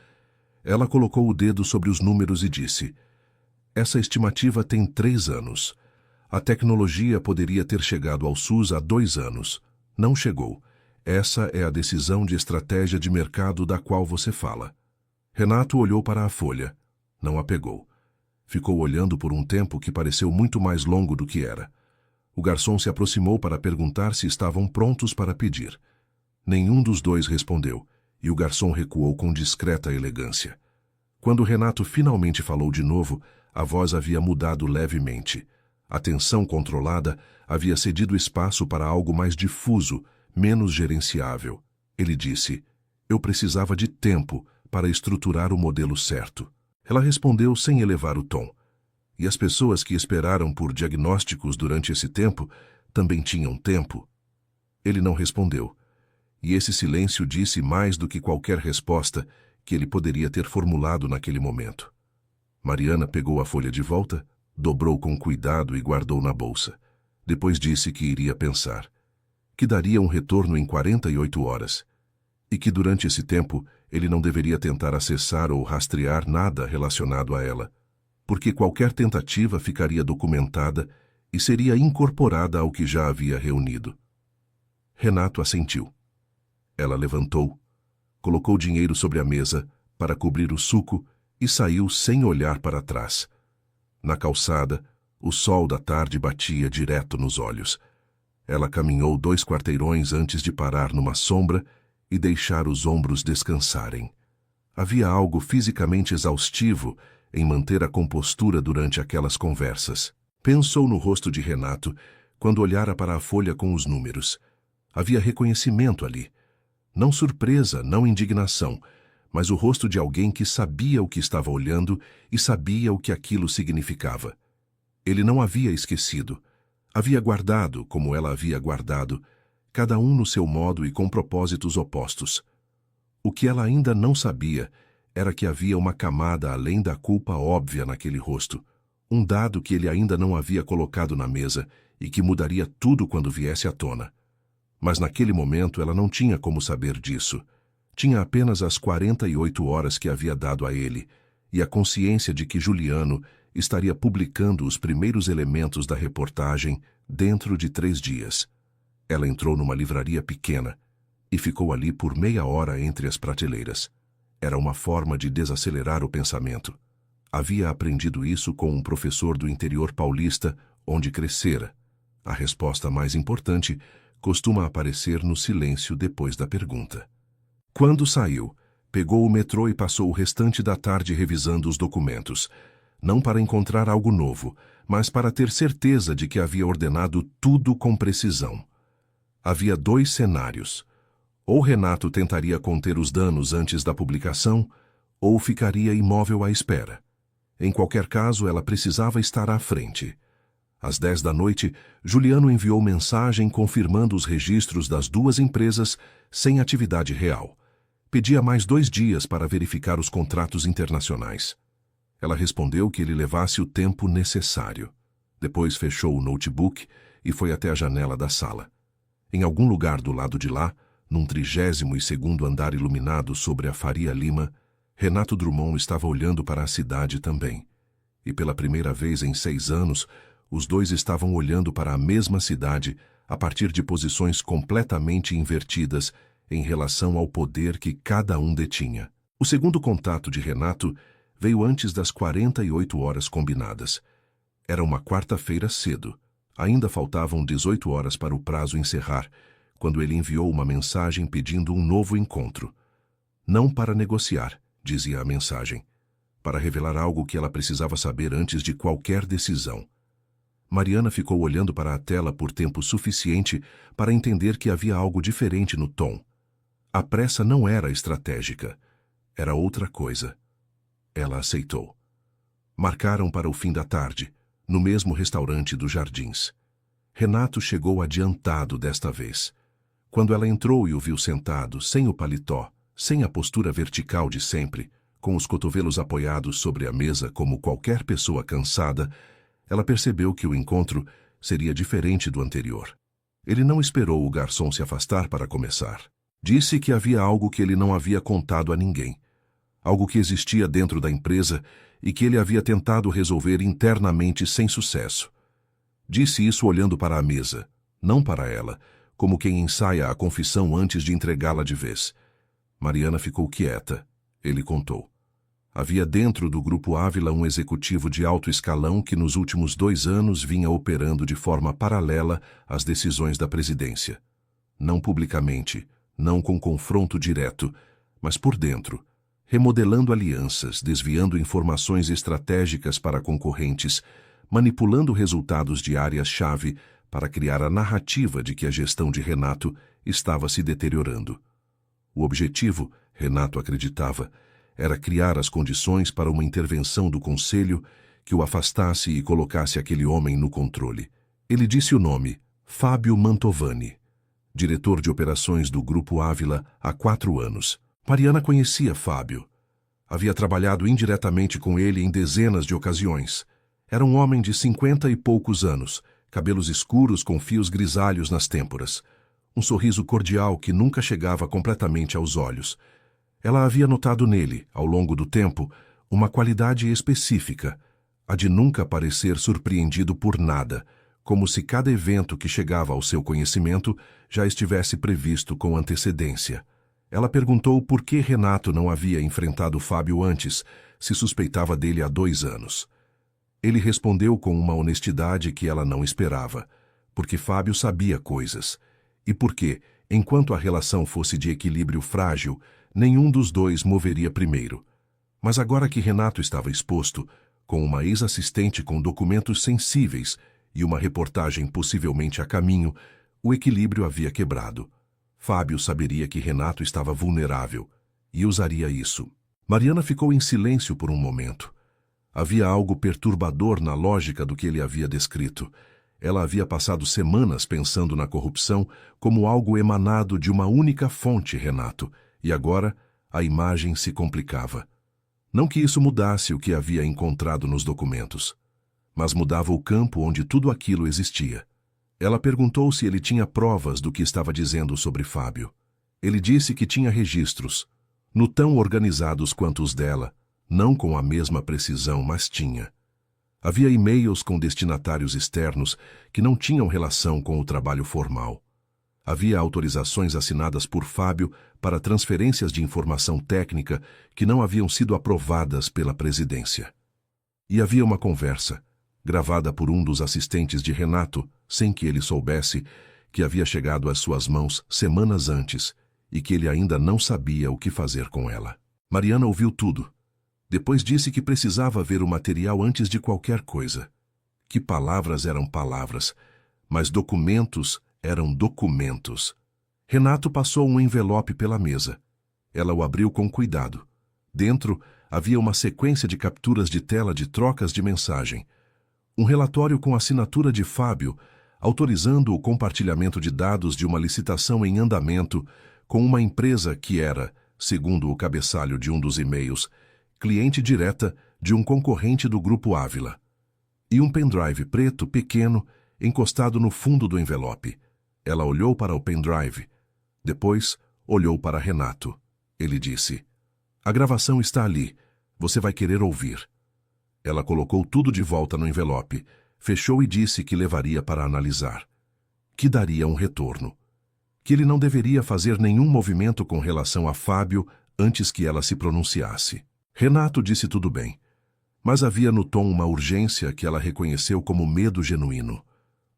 Ela colocou o dedo sobre os números e disse: "Essa estimativa tem 3 anos. A tecnologia poderia ter chegado ao SUS há 2 anos. Não chegou. Essa é a decisão de estratégia de mercado da qual você fala." Renato olhou para a folha. Não a pegou. Ficou olhando por um tempo que pareceu muito mais longo do que era. O garçom se aproximou para perguntar se estavam prontos para pedir. Nenhum dos dois respondeu, e o garçom recuou com discreta elegância. Quando Renato finalmente falou de novo, a voz havia mudado levemente. A tensão controlada havia cedido espaço para algo mais difuso, menos gerenciável. Ele disse: "Eu precisava de tempo para estruturar o modelo certo." Ela respondeu sem elevar o tom. E as pessoas que esperaram por diagnósticos durante esse tempo também tinham tempo? Ele não respondeu. E esse silêncio disse mais do que qualquer resposta que ele poderia ter formulado naquele momento. Mariana pegou a folha de volta, dobrou com cuidado e guardou na bolsa. Depois disse que iria pensar, que daria um retorno em 48 horas, e que durante esse tempo ele não deveria tentar acessar ou rastrear nada relacionado a ela, porque qualquer tentativa ficaria documentada e seria incorporada ao que já havia reunido. Renato assentiu. Ela levantou, colocou dinheiro sobre a mesa para cobrir o suco e saiu sem olhar para trás. Na calçada, o sol da tarde batia direto nos olhos. Ela caminhou 2 quarteirões antes de parar numa sombra e deixar os ombros descansarem. Havia algo fisicamente exaustivo em manter a compostura durante aquelas conversas. Pensou no rosto de Renato quando olhara para a folha com os números. Havia reconhecimento ali. Não surpresa, não indignação, mas o rosto de alguém que sabia o que estava olhando e sabia o que aquilo significava. Ele não havia esquecido. Havia guardado, como ela havia guardado, cada um no seu modo e com propósitos opostos. O que ela ainda não sabia era que havia uma camada além da culpa óbvia naquele rosto, um dado que ele ainda não havia colocado na mesa e que mudaria tudo quando viesse à tona. Mas naquele momento ela não tinha como saber disso. Tinha apenas as 48 horas que havia dado a ele e a consciência de que Juliano estaria publicando os primeiros elementos da reportagem dentro de 3 dias. Ela entrou numa livraria pequena e ficou ali por meia hora entre as prateleiras. Era uma forma de desacelerar o pensamento. Havia aprendido isso com um professor do interior paulista, onde crescera. A resposta mais importante costuma aparecer no silêncio depois da pergunta. Quando saiu, pegou o metrô e passou o restante da tarde revisando os documentos, não para encontrar algo novo, mas para ter certeza de que havia ordenado tudo com precisão. Havia 2 cenários. Ou Renato tentaria conter os danos antes da publicação, ou ficaria imóvel à espera. Em qualquer caso, ela precisava estar à frente. Às 10 da noite, Juliano enviou mensagem confirmando os registros das 2 empresas sem atividade real. Pedia mais 2 dias para verificar os contratos internacionais. Ela respondeu que ele levasse o tempo necessário. Depois fechou o notebook e foi até a janela da sala. Em algum lugar do lado de lá, num 32º andar iluminado sobre a Faria Lima, Renato Drummond estava olhando para a cidade também. E pela primeira vez em 6 anos, os 2 estavam olhando para a mesma cidade a partir de posições completamente invertidas em relação ao poder que cada um detinha. O segundo contato de Renato veio antes das 48 horas combinadas. Era uma quarta-feira cedo. Ainda faltavam 18 horas para o prazo encerrar, quando ele enviou uma mensagem pedindo um novo encontro. Não para negociar, dizia a mensagem, para revelar algo que ela precisava saber antes de qualquer decisão. Mariana ficou olhando para a tela por tempo suficiente para entender que havia algo diferente no tom. A pressa não era estratégica, era outra coisa. Ela aceitou. Marcaram para o fim da tarde, no mesmo restaurante dos Jardins. Renato chegou adiantado desta vez. Quando ela entrou e o viu sentado, sem o paletó, sem a postura vertical de sempre, com os cotovelos apoiados sobre a mesa como qualquer pessoa cansada, ela percebeu que o encontro seria diferente do anterior. Ele não esperou o garçom se afastar para começar. Disse que havia algo que ele não havia contado a ninguém. Algo que existia dentro da empresa e que ele havia tentado resolver internamente sem sucesso. Disse isso olhando para a mesa, não para ela, como quem ensaia a confissão antes de entregá-la de vez. Mariana ficou quieta. Ele contou. Havia dentro do Grupo Ávila um executivo de alto escalão que nos últimos 2 anos vinha operando de forma paralela às decisões da presidência. Não publicamente, não com confronto direto, mas por dentro, remodelando alianças, desviando informações estratégicas para concorrentes, manipulando resultados de áreas-chave para criar a narrativa de que a gestão de Renato estava se deteriorando. O objetivo, Renato acreditava, era criar as condições para uma intervenção do conselho que o afastasse e colocasse aquele homem no controle. Ele disse o nome, Fábio Mantovani, diretor de operações do Grupo Ávila há 4 anos. Mariana conhecia Fábio. Havia trabalhado indiretamente com ele em dezenas de ocasiões. Era um homem de 50 e poucos anos, cabelos escuros com fios grisalhos nas têmporas. Um sorriso cordial que nunca chegava completamente aos olhos. Ela havia notado nele, ao longo do tempo, uma qualidade específica, a de nunca parecer surpreendido por nada, como se cada evento que chegava ao seu conhecimento já estivesse previsto com antecedência. Ela perguntou por que Renato não havia enfrentado Fábio antes, se suspeitava dele há 2 anos. Ele respondeu com uma honestidade que ela não esperava, porque Fábio sabia coisas, e porque, enquanto a relação fosse de equilíbrio frágil, nenhum dos dois moveria primeiro. Mas agora que Renato estava exposto, com uma ex-assistente com documentos sensíveis e uma reportagem possivelmente a caminho, o equilíbrio havia quebrado. Fábio saberia que Renato estava vulnerável e usaria isso. Mariana ficou em silêncio por um momento. Havia algo perturbador na lógica do que ele havia descrito. Ela havia passado semanas pensando na corrupção como algo emanado de uma única fonte, Renato, e agora a imagem se complicava. Não que isso mudasse o que havia encontrado nos documentos, mas mudava o campo onde tudo aquilo existia. Ela perguntou se ele tinha provas do que estava dizendo sobre Fábio. Ele disse que tinha registros, no tão organizados quanto os dela, não com a mesma precisão, mas tinha. Havia e-mails com destinatários externos que não tinham relação com o trabalho formal. Havia autorizações assinadas por Fábio para transferências de informação técnica que não haviam sido aprovadas pela presidência. E havia uma conversa, gravada por um dos assistentes de Renato, sem que ele soubesse, que havia chegado às suas mãos semanas antes e que ele ainda não sabia o que fazer com ela. Mariana ouviu tudo. Depois disse que precisava ver o material antes de qualquer coisa. Que palavras eram palavras, mas documentos eram documentos. Renato passou um envelope pela mesa. Ela o abriu com cuidado. Dentro havia uma sequência de capturas de tela de trocas de mensagem. Um relatório com assinatura de Fábio, autorizando o compartilhamento de dados de uma licitação em andamento com uma empresa que era, segundo o cabeçalho de um dos e-mails, cliente direta de um concorrente do Grupo Ávila. E um pendrive preto pequeno encostado no fundo do envelope. Ela olhou para o pendrive. Depois, olhou para Renato. Ele disse, "A gravação está ali. Você vai querer ouvir." Ela colocou tudo de volta no envelope, fechou e disse que levaria para analisar. Que daria um retorno. Que ele não deveria fazer nenhum movimento com relação a Fábio antes que ela se pronunciasse. Renato disse tudo bem, mas havia no tom uma urgência que ela reconheceu como medo genuíno.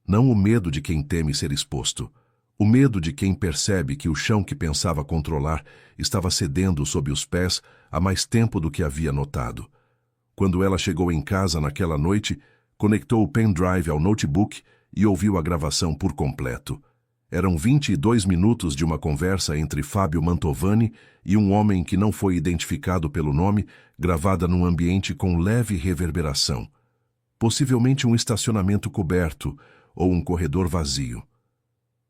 Não o medo de quem teme ser exposto, o medo de quem percebe que o chão que pensava controlar estava cedendo sob os pés há mais tempo do que havia notado. Quando ela chegou em casa naquela noite, conectou o pendrive ao notebook e ouviu a gravação por completo. Eram 22 minutos de uma conversa entre Fábio Mantovani e um homem que não foi identificado pelo nome, gravada num ambiente com leve reverberação. Possivelmente um estacionamento coberto ou um corredor vazio.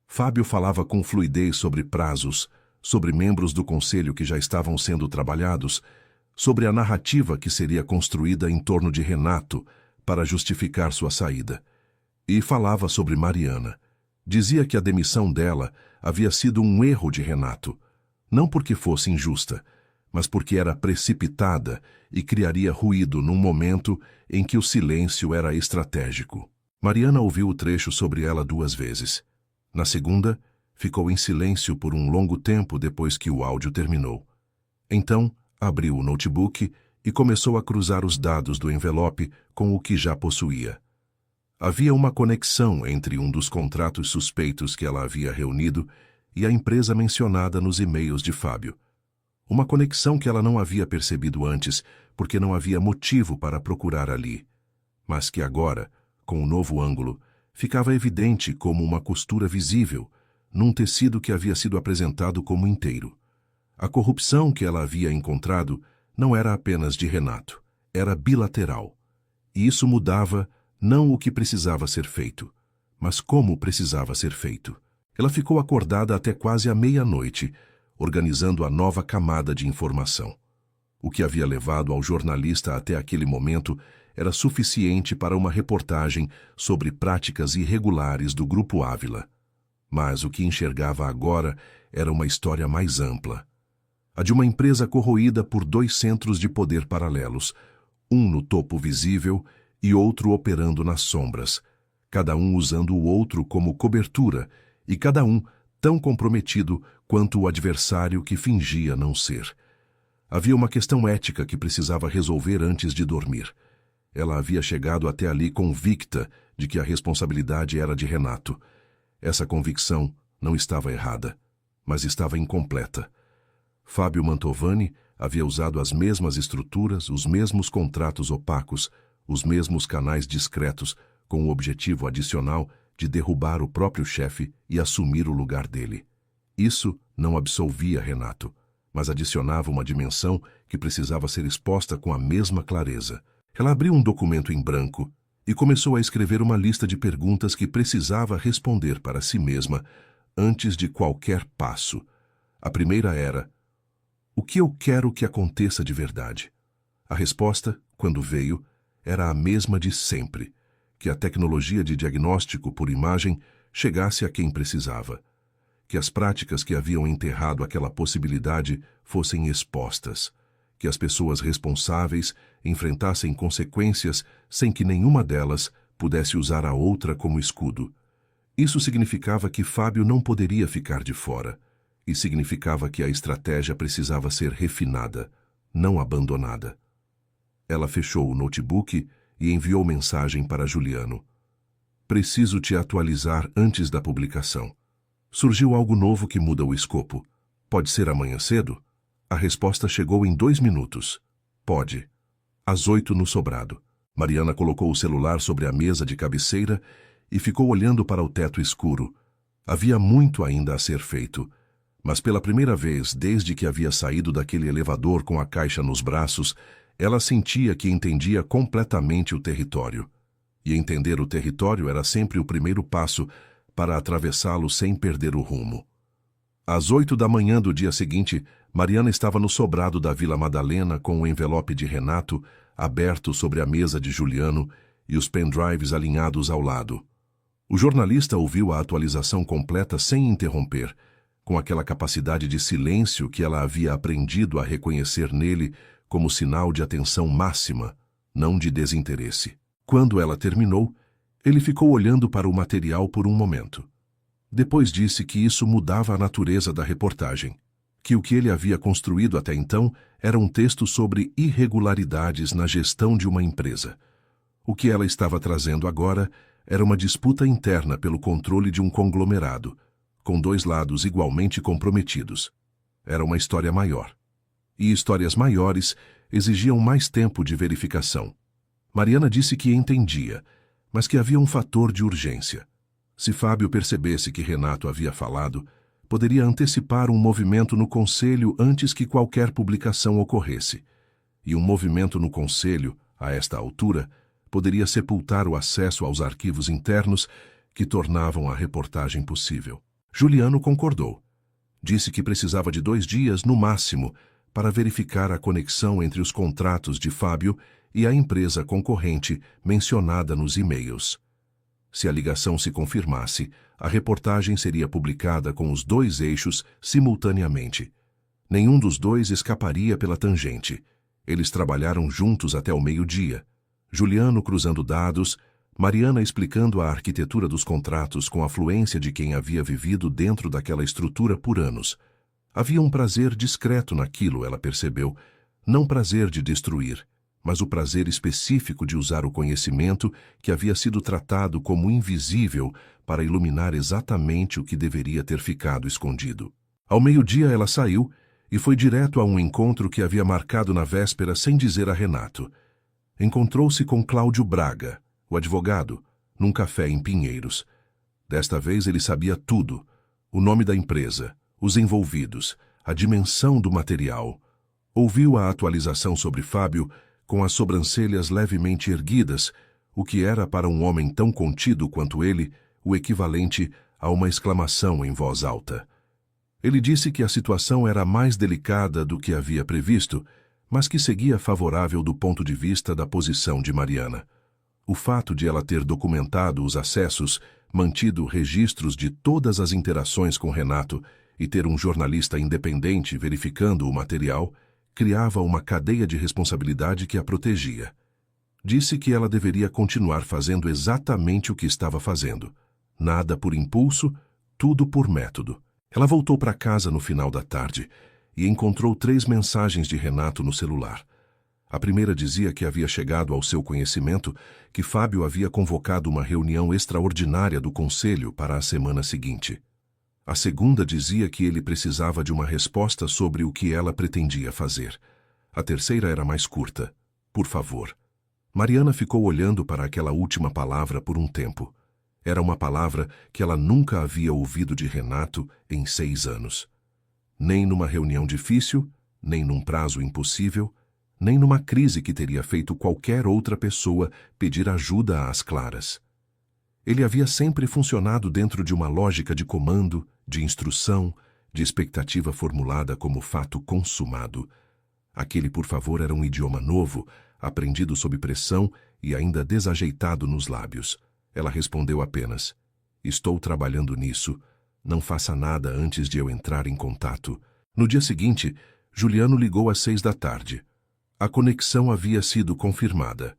Fábio falava com fluidez sobre prazos, sobre membros do conselho que já estavam sendo trabalhados, sobre a narrativa que seria construída em torno de Renato para justificar sua saída. E falava sobre Mariana. Dizia que a demissão dela havia sido um erro de Renato, não porque fosse injusta, mas porque era precipitada e criaria ruído num momento em que o silêncio era estratégico. Mariana ouviu o trecho sobre ela 2 vezes. Na segunda, ficou em silêncio por um longo tempo depois que o áudio terminou. Então, abriu o notebook e começou a cruzar os dados do envelope com o que já possuía. Havia uma conexão entre um dos contratos suspeitos que ela havia reunido e a empresa mencionada nos e-mails de Fábio. Uma conexão que ela não havia percebido antes, porque não havia motivo para procurar ali. mas que agora, com um novo ângulo, ficava evidente como uma costura visível, num tecido que havia sido apresentado como inteiro. A corrupção que ela havia encontrado não era apenas de Renato, era bilateral. E isso mudava não o que precisava ser feito, mas como precisava ser feito. Ela ficou acordada até quase a meia-noite, organizando a nova camada de informação. O que havia levado ao jornalista até aquele momento era suficiente para uma reportagem sobre práticas irregulares do Grupo Ávila. Mas o que enxergava agora era uma história mais ampla. A de uma empresa corroída por dois centros de poder paralelos, um no topo visível e outro operando nas sombras, cada um usando o outro como cobertura e cada um tão comprometido quanto o adversário que fingia não ser. Havia uma questão ética que precisava resolver antes de dormir. Ela havia chegado até ali convicta de que a responsabilidade era de Renato. Essa convicção não estava errada, mas estava incompleta. Fábio Mantovani havia usado as mesmas estruturas, os mesmos contratos opacos, os mesmos canais discretos, com o objetivo adicional de derrubar o próprio chefe e assumir o lugar dele. Isso não absolvia Renato, mas adicionava uma dimensão que precisava ser exposta com a mesma clareza. Ela abriu um documento em branco e começou a escrever uma lista de perguntas que precisava responder para si mesma antes de qualquer passo. A primeira era: o que eu quero que aconteça de verdade? A resposta, quando veio, era a mesma de sempre: que a tecnologia de diagnóstico por imagem chegasse a quem precisava, que as práticas que haviam enterrado aquela possibilidade fossem expostas, que as pessoas responsáveis enfrentassem consequências sem que nenhuma delas pudesse usar a outra como escudo. Isso significava que Fábio não poderia ficar de fora, e significava que a estratégia precisava ser refinada, não abandonada. Ela fechou o notebook e enviou mensagem para Juliano. Preciso te atualizar antes da publicação. Surgiu algo novo que muda o escopo. Pode ser amanhã cedo? A resposta chegou em 2 minutos. Pode. Às 8 no sobrado. Mariana colocou o celular sobre a mesa de cabeceira e ficou olhando para o teto escuro. Havia muito ainda a ser feito, mas pela primeira vez desde que havia saído daquele elevador com a caixa nos braços, ela sentia que entendia completamente o território. E entender o território era sempre o primeiro passo para atravessá-lo sem perder o rumo. Às 8 da manhã do dia seguinte, Mariana estava no sobrado da Vila Madalena com o envelope de Renato aberto sobre a mesa de Juliano e os pendrives alinhados ao lado. O jornalista ouviu a atualização completa sem interromper, com aquela capacidade de silêncio que ela havia aprendido a reconhecer nele como sinal de atenção máxima, não de desinteresse. Quando ela terminou, ele ficou olhando para o material por um momento. Depois disse que isso mudava a natureza da reportagem, que o que ele havia construído até então era um texto sobre irregularidades na gestão de uma empresa. O que ela estava trazendo agora era uma disputa interna pelo controle de um conglomerado, com dois lados igualmente comprometidos. Era uma história maior. E histórias maiores exigiam mais tempo de verificação. Mariana disse que entendia, mas que havia um fator de urgência. Se Fábio percebesse que Renato havia falado, poderia antecipar um movimento no conselho antes que qualquer publicação ocorresse. E um movimento no conselho, a esta altura, poderia sepultar o acesso aos arquivos internos que tornavam a reportagem possível. Juliano concordou. Disse que precisava de 2 dias, no máximo, para verificar a conexão entre os contratos de Fábio e a empresa concorrente mencionada nos e-mails. Se a ligação se confirmasse, a reportagem seria publicada com os 2 eixos simultaneamente. Nenhum dos 2 escaparia pela tangente. Eles trabalharam juntos até o meio-dia. Juliano cruzando dados, Mariana explicando a arquitetura dos contratos com a fluência de quem havia vivido dentro daquela estrutura por anos. Havia um prazer discreto naquilo, ela percebeu, não prazer de destruir, mas o prazer específico de usar o conhecimento que havia sido tratado como invisível para iluminar exatamente o que deveria ter ficado escondido. Ao meio-dia ela saiu e foi direto a um encontro que havia marcado na véspera sem dizer a Renato. Encontrou-se com Cláudio Braga, o advogado, num café em Pinheiros. Desta vez ele sabia tudo: o nome da empresa, os envolvidos, a dimensão do material. Ouviu a atualização sobre Fábio com as sobrancelhas levemente erguidas, o que era para um homem tão contido quanto ele o equivalente a uma exclamação em voz alta. Ele disse que a situação era mais delicada do que havia previsto, mas que seguia favorável do ponto de vista da posição de Mariana. O fato de ela ter documentado os acessos, mantido registros de todas as interações com Renato e ter um jornalista independente verificando o material, criava uma cadeia de responsabilidade que a protegia. Disse que ela deveria continuar fazendo exatamente o que estava fazendo. Nada por impulso, tudo por método. Ela voltou para casa no final da tarde e encontrou 3 mensagens de Renato no celular. A primeira dizia que havia chegado ao seu conhecimento que Fábio havia convocado uma reunião extraordinária do conselho para a semana seguinte. A segunda dizia que ele precisava de uma resposta sobre o que ela pretendia fazer. A terceira era mais curta: por favor. Mariana ficou olhando para aquela última palavra por um tempo. Era uma palavra que ela nunca havia ouvido de Renato em 6 anos. Nem numa reunião difícil, nem num prazo impossível, nem numa crise que teria feito qualquer outra pessoa pedir ajuda às claras. Ele havia sempre funcionado dentro de uma lógica de comando, de instrução, de expectativa formulada como fato consumado. Aquele por favor era um idioma novo, aprendido sob pressão e ainda desajeitado nos lábios. Ela respondeu apenas: estou trabalhando nisso. Não faça nada antes de eu entrar em contato. No dia seguinte, Juliano ligou às 6 da tarde. A conexão havia sido confirmada.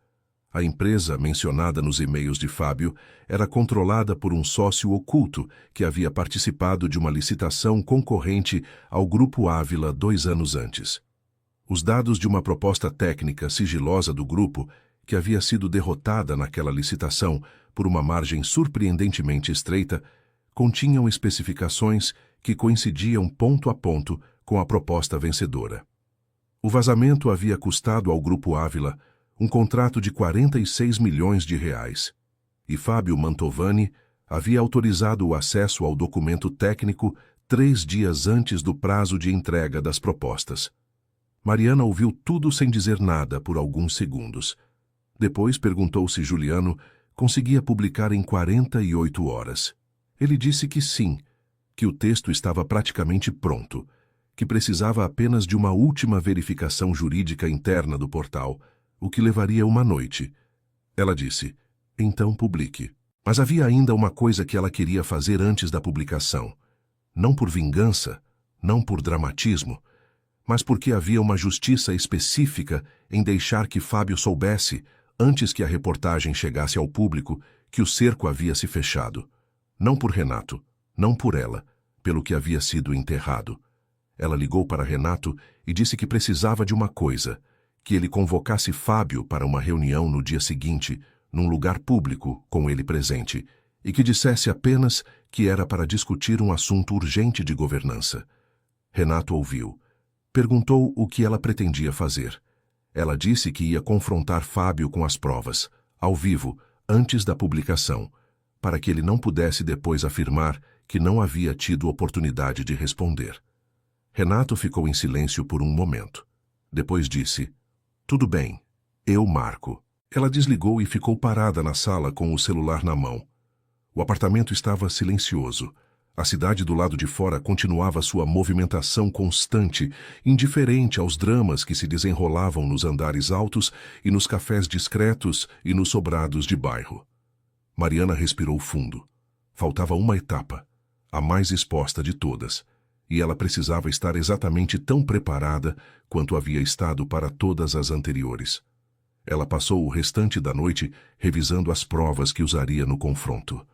A empresa mencionada nos e-mails de Fábio era controlada por um sócio oculto que havia participado de uma licitação concorrente ao Grupo Ávila 2 anos antes. Os dados de uma proposta técnica sigilosa do grupo, que havia sido derrotada naquela licitação por uma margem surpreendentemente estreita, continham especificações que coincidiam ponto a ponto com a proposta vencedora. O vazamento havia custado ao Grupo Ávila um contrato de 46 milhões de reais, e Fábio Mantovani havia autorizado o acesso ao documento técnico 3 dias antes do prazo de entrega das propostas. Mariana ouviu tudo sem dizer nada por alguns segundos. Depois perguntou se Juliano conseguia publicar em 48 horas. Ele disse que sim, que o texto estava praticamente pronto, que precisava apenas de uma última verificação jurídica interna do portal, o que levaria uma noite. Ela disse: então publique. Mas havia ainda uma coisa que ela queria fazer antes da publicação. Não por vingança, não por dramatismo, mas porque havia uma justiça específica em deixar que Fábio soubesse, antes que a reportagem chegasse ao público, que o cerco havia se fechado. Não por Renato, não por ela, pelo que havia sido enterrado. Ela ligou para Renato e disse que precisava de uma coisa: que ele convocasse Fábio para uma reunião no dia seguinte, num lugar público, com ele presente, e que dissesse apenas que era para discutir um assunto urgente de governança. Renato ouviu. Perguntou o que ela pretendia fazer. Ela disse que ia confrontar Fábio com as provas, ao vivo, antes da publicação, para que ele não pudesse depois afirmar que não havia tido oportunidade de responder. Renato ficou em silêncio por um momento. Depois disse: tudo bem, eu marco. Ela desligou e ficou parada na sala com o celular na mão. O apartamento estava silencioso. A cidade do lado de fora continuava sua movimentação constante, indiferente aos dramas que se desenrolavam nos andares altos e nos cafés discretos e nos sobrados de bairro. Mariana respirou fundo. Faltava uma etapa, a mais exposta de todas, e ela precisava estar exatamente tão preparada quanto havia estado para todas as anteriores. Ela passou o restante da noite revisando as provas que usaria no confronto.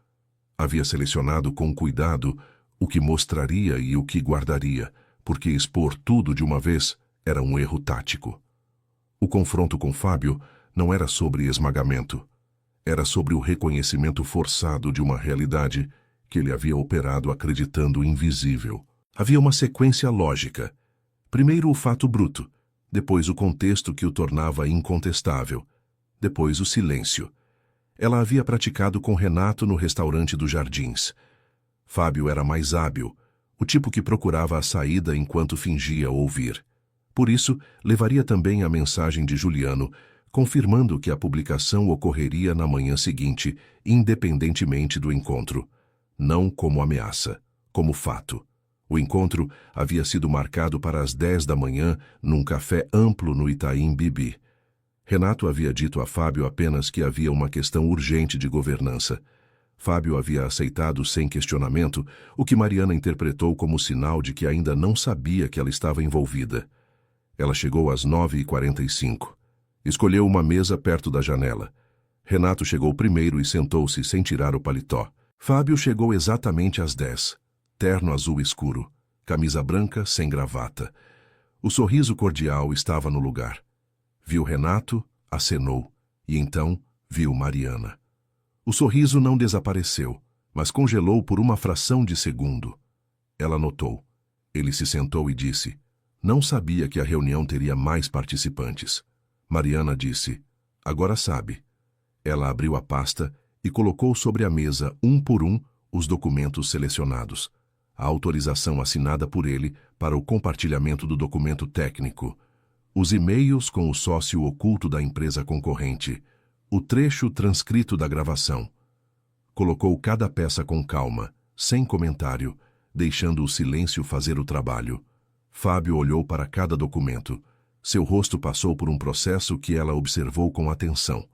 Havia selecionado com cuidado o que mostraria e o que guardaria, porque expor tudo de uma vez era um erro tático. O confronto com Fábio não era sobre esmagamento. Era sobre o reconhecimento forçado de uma realidade que ele havia operado acreditando invisível. Havia uma sequência lógica. Primeiro o fato bruto, depois o contexto que o tornava incontestável, depois o silêncio. Ela havia praticado com Renato no restaurante dos Jardins. Fábio era mais hábil, o tipo que procurava a saída enquanto fingia ouvir. Por isso, levaria também a mensagem de Juliano, confirmando que a publicação ocorreria na manhã seguinte, independentemente do encontro. Não como ameaça, como fato. O encontro havia sido marcado para as 10 da manhã num café amplo no Itaim Bibi. Renato havia dito a Fábio apenas que havia uma questão urgente de governança. Fábio havia aceitado sem questionamento, o que Mariana interpretou como sinal de que ainda não sabia que ela estava envolvida. Ela chegou às 9h45. Escolheu uma mesa perto da janela. Renato chegou primeiro e sentou-se sem tirar o paletó. Fábio chegou exatamente às 10. Terno azul escuro, camisa branca sem gravata. O sorriso cordial estava no lugar. Viu Renato, acenou, e então viu Mariana. O sorriso não desapareceu, mas congelou por uma fração de segundo. Ela notou. Ele se sentou e disse: "Não sabia que a reunião teria mais participantes." Mariana disse: "Agora sabe." Ela abriu a pasta e colocou sobre a mesa, um por um, os documentos selecionados. A autorização assinada por ele para o compartilhamento do documento técnico, os e-mails com o sócio oculto da empresa concorrente, o trecho transcrito da gravação. Colocou cada peça com calma, sem comentário, deixando o silêncio fazer o trabalho. Fábio olhou para cada documento. Seu rosto passou por um processo que ela observou com atenção.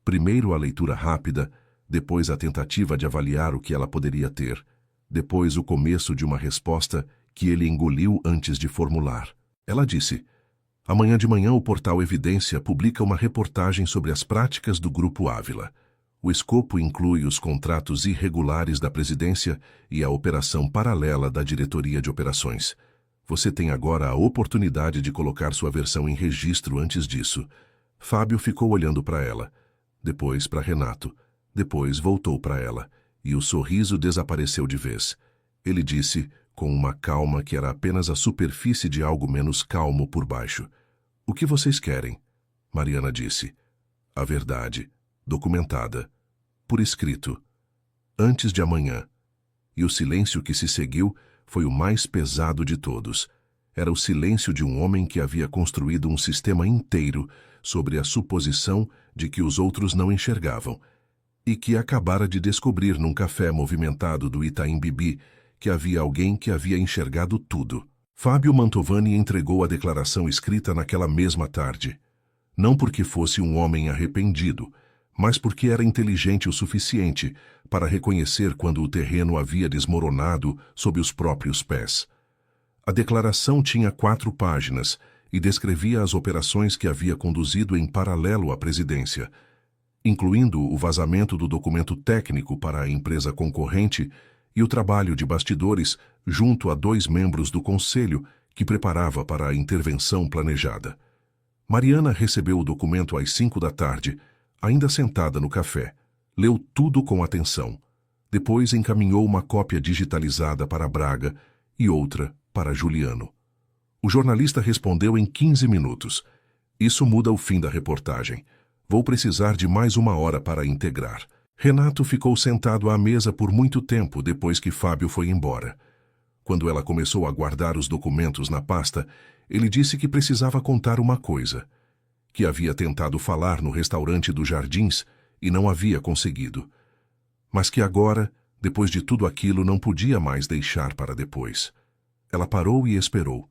Primeiro a leitura rápida, depois a tentativa de avaliar o que ela poderia ter, depois o começo de uma resposta que ele engoliu antes de formular. Ela disse: "Amanhã de manhã o portal Evidência publica uma reportagem sobre as práticas do Grupo Ávila. O escopo inclui os contratos irregulares da presidência e a operação paralela da diretoria de operações. Você tem agora a oportunidade de colocar sua versão em registro antes disso." Fábio ficou olhando para ela, depois para Renato, depois voltou para ela, e o sorriso desapareceu de vez. Ele disse, com uma calma que era apenas a superfície de algo menos calmo por baixo: "O que vocês querem?" Mariana disse: "A verdade, documentada, por escrito, antes de amanhã." E o silêncio que se seguiu foi o mais pesado de todos. Era o silêncio de um homem que havia construído um sistema inteiro sobre a suposição de que os outros não enxergavam, e que acabara de descobrir num café movimentado do Itaim Bibi que havia alguém que havia enxergado tudo. Fábio Mantovani entregou a declaração escrita naquela mesma tarde. Não porque fosse um homem arrependido, mas porque era inteligente o suficiente para reconhecer quando o terreno havia desmoronado sob os próprios pés. A declaração tinha 4 páginas e descrevia as operações que havia conduzido em paralelo à presidência, incluindo o vazamento do documento técnico para a empresa concorrente e o trabalho de bastidores junto a 2 membros do conselho que preparava para a intervenção planejada. Mariana recebeu o documento às 5 da tarde, ainda sentada no café. Leu tudo com atenção. Depois encaminhou uma cópia digitalizada para Braga e outra para Juliano. O jornalista respondeu em 15 minutos. "Isso muda o fim da reportagem. Vou precisar de mais 1 hora para integrar." Renato ficou sentado à mesa por muito tempo depois que Fábio foi embora. Quando ela começou a guardar os documentos na pasta, ele disse que precisava contar uma coisa: que havia tentado falar no restaurante dos Jardins e não havia conseguido. Mas que agora, depois de tudo aquilo, não podia mais deixar para depois. Ela parou e esperou.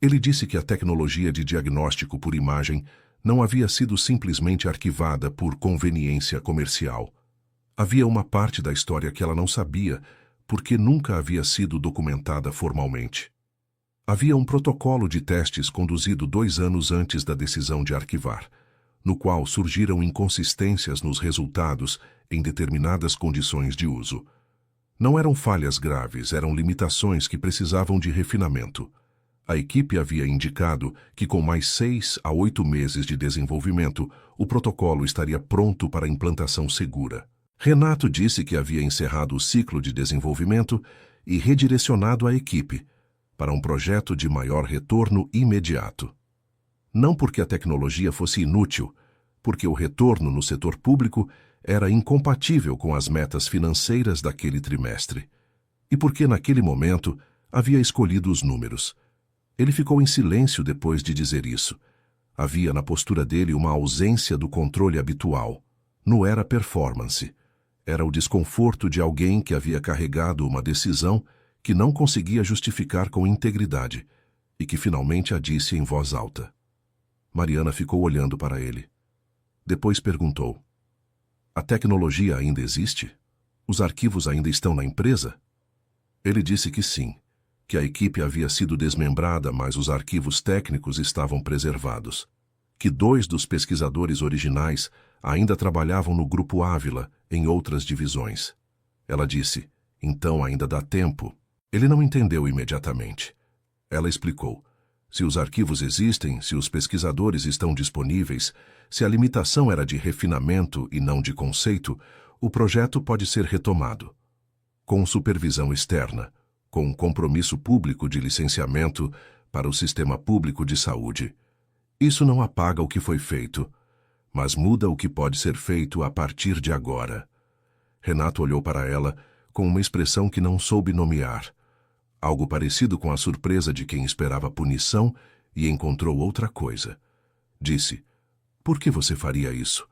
Ele disse que a tecnologia de diagnóstico por imagem não havia sido simplesmente arquivada por conveniência comercial. Havia uma parte da história que ela não sabia, porque nunca havia sido documentada formalmente. Havia um protocolo de testes conduzido 2 anos antes da decisão de arquivar, no qual surgiram inconsistências nos resultados em determinadas condições de uso. Não eram falhas graves, eram limitações que precisavam de refinamento. A equipe havia indicado que com mais 6 a 8 meses de desenvolvimento, o protocolo estaria pronto para implantação segura. Renato disse que havia encerrado o ciclo de desenvolvimento e redirecionado a equipe para um projeto de maior retorno imediato. Não porque a tecnologia fosse inútil, porque o retorno no setor público era incompatível com as metas financeiras daquele trimestre, e porque naquele momento havia escolhido os números. Ele ficou em silêncio depois de dizer isso. Havia na postura dele uma ausência do controle habitual. Não era performance. Era o desconforto de alguém que havia carregado uma decisão que não conseguia justificar com integridade e que finalmente a disse em voz alta. Mariana ficou olhando para ele. Depois perguntou: "A tecnologia ainda existe? Os arquivos ainda estão na empresa?" Ele disse que sim, que a equipe havia sido desmembrada, mas os arquivos técnicos estavam preservados, que 2 dos pesquisadores originais ainda trabalhavam no Grupo Ávila, em outras divisões. Ela disse: "Então ainda dá tempo." Ele não entendeu imediatamente. Ela explicou: "Se os arquivos existem, se os pesquisadores estão disponíveis, se a limitação era de refinamento e não de conceito, o projeto pode ser retomado. Com supervisão externa, com um compromisso público de licenciamento para o sistema público de saúde. Isso não apaga o que foi feito, mas muda o que pode ser feito a partir de agora." Renato olhou para ela com uma expressão que não soube nomear. Algo parecido com a surpresa de quem esperava punição e encontrou outra coisa. Disse: "Por que você faria isso?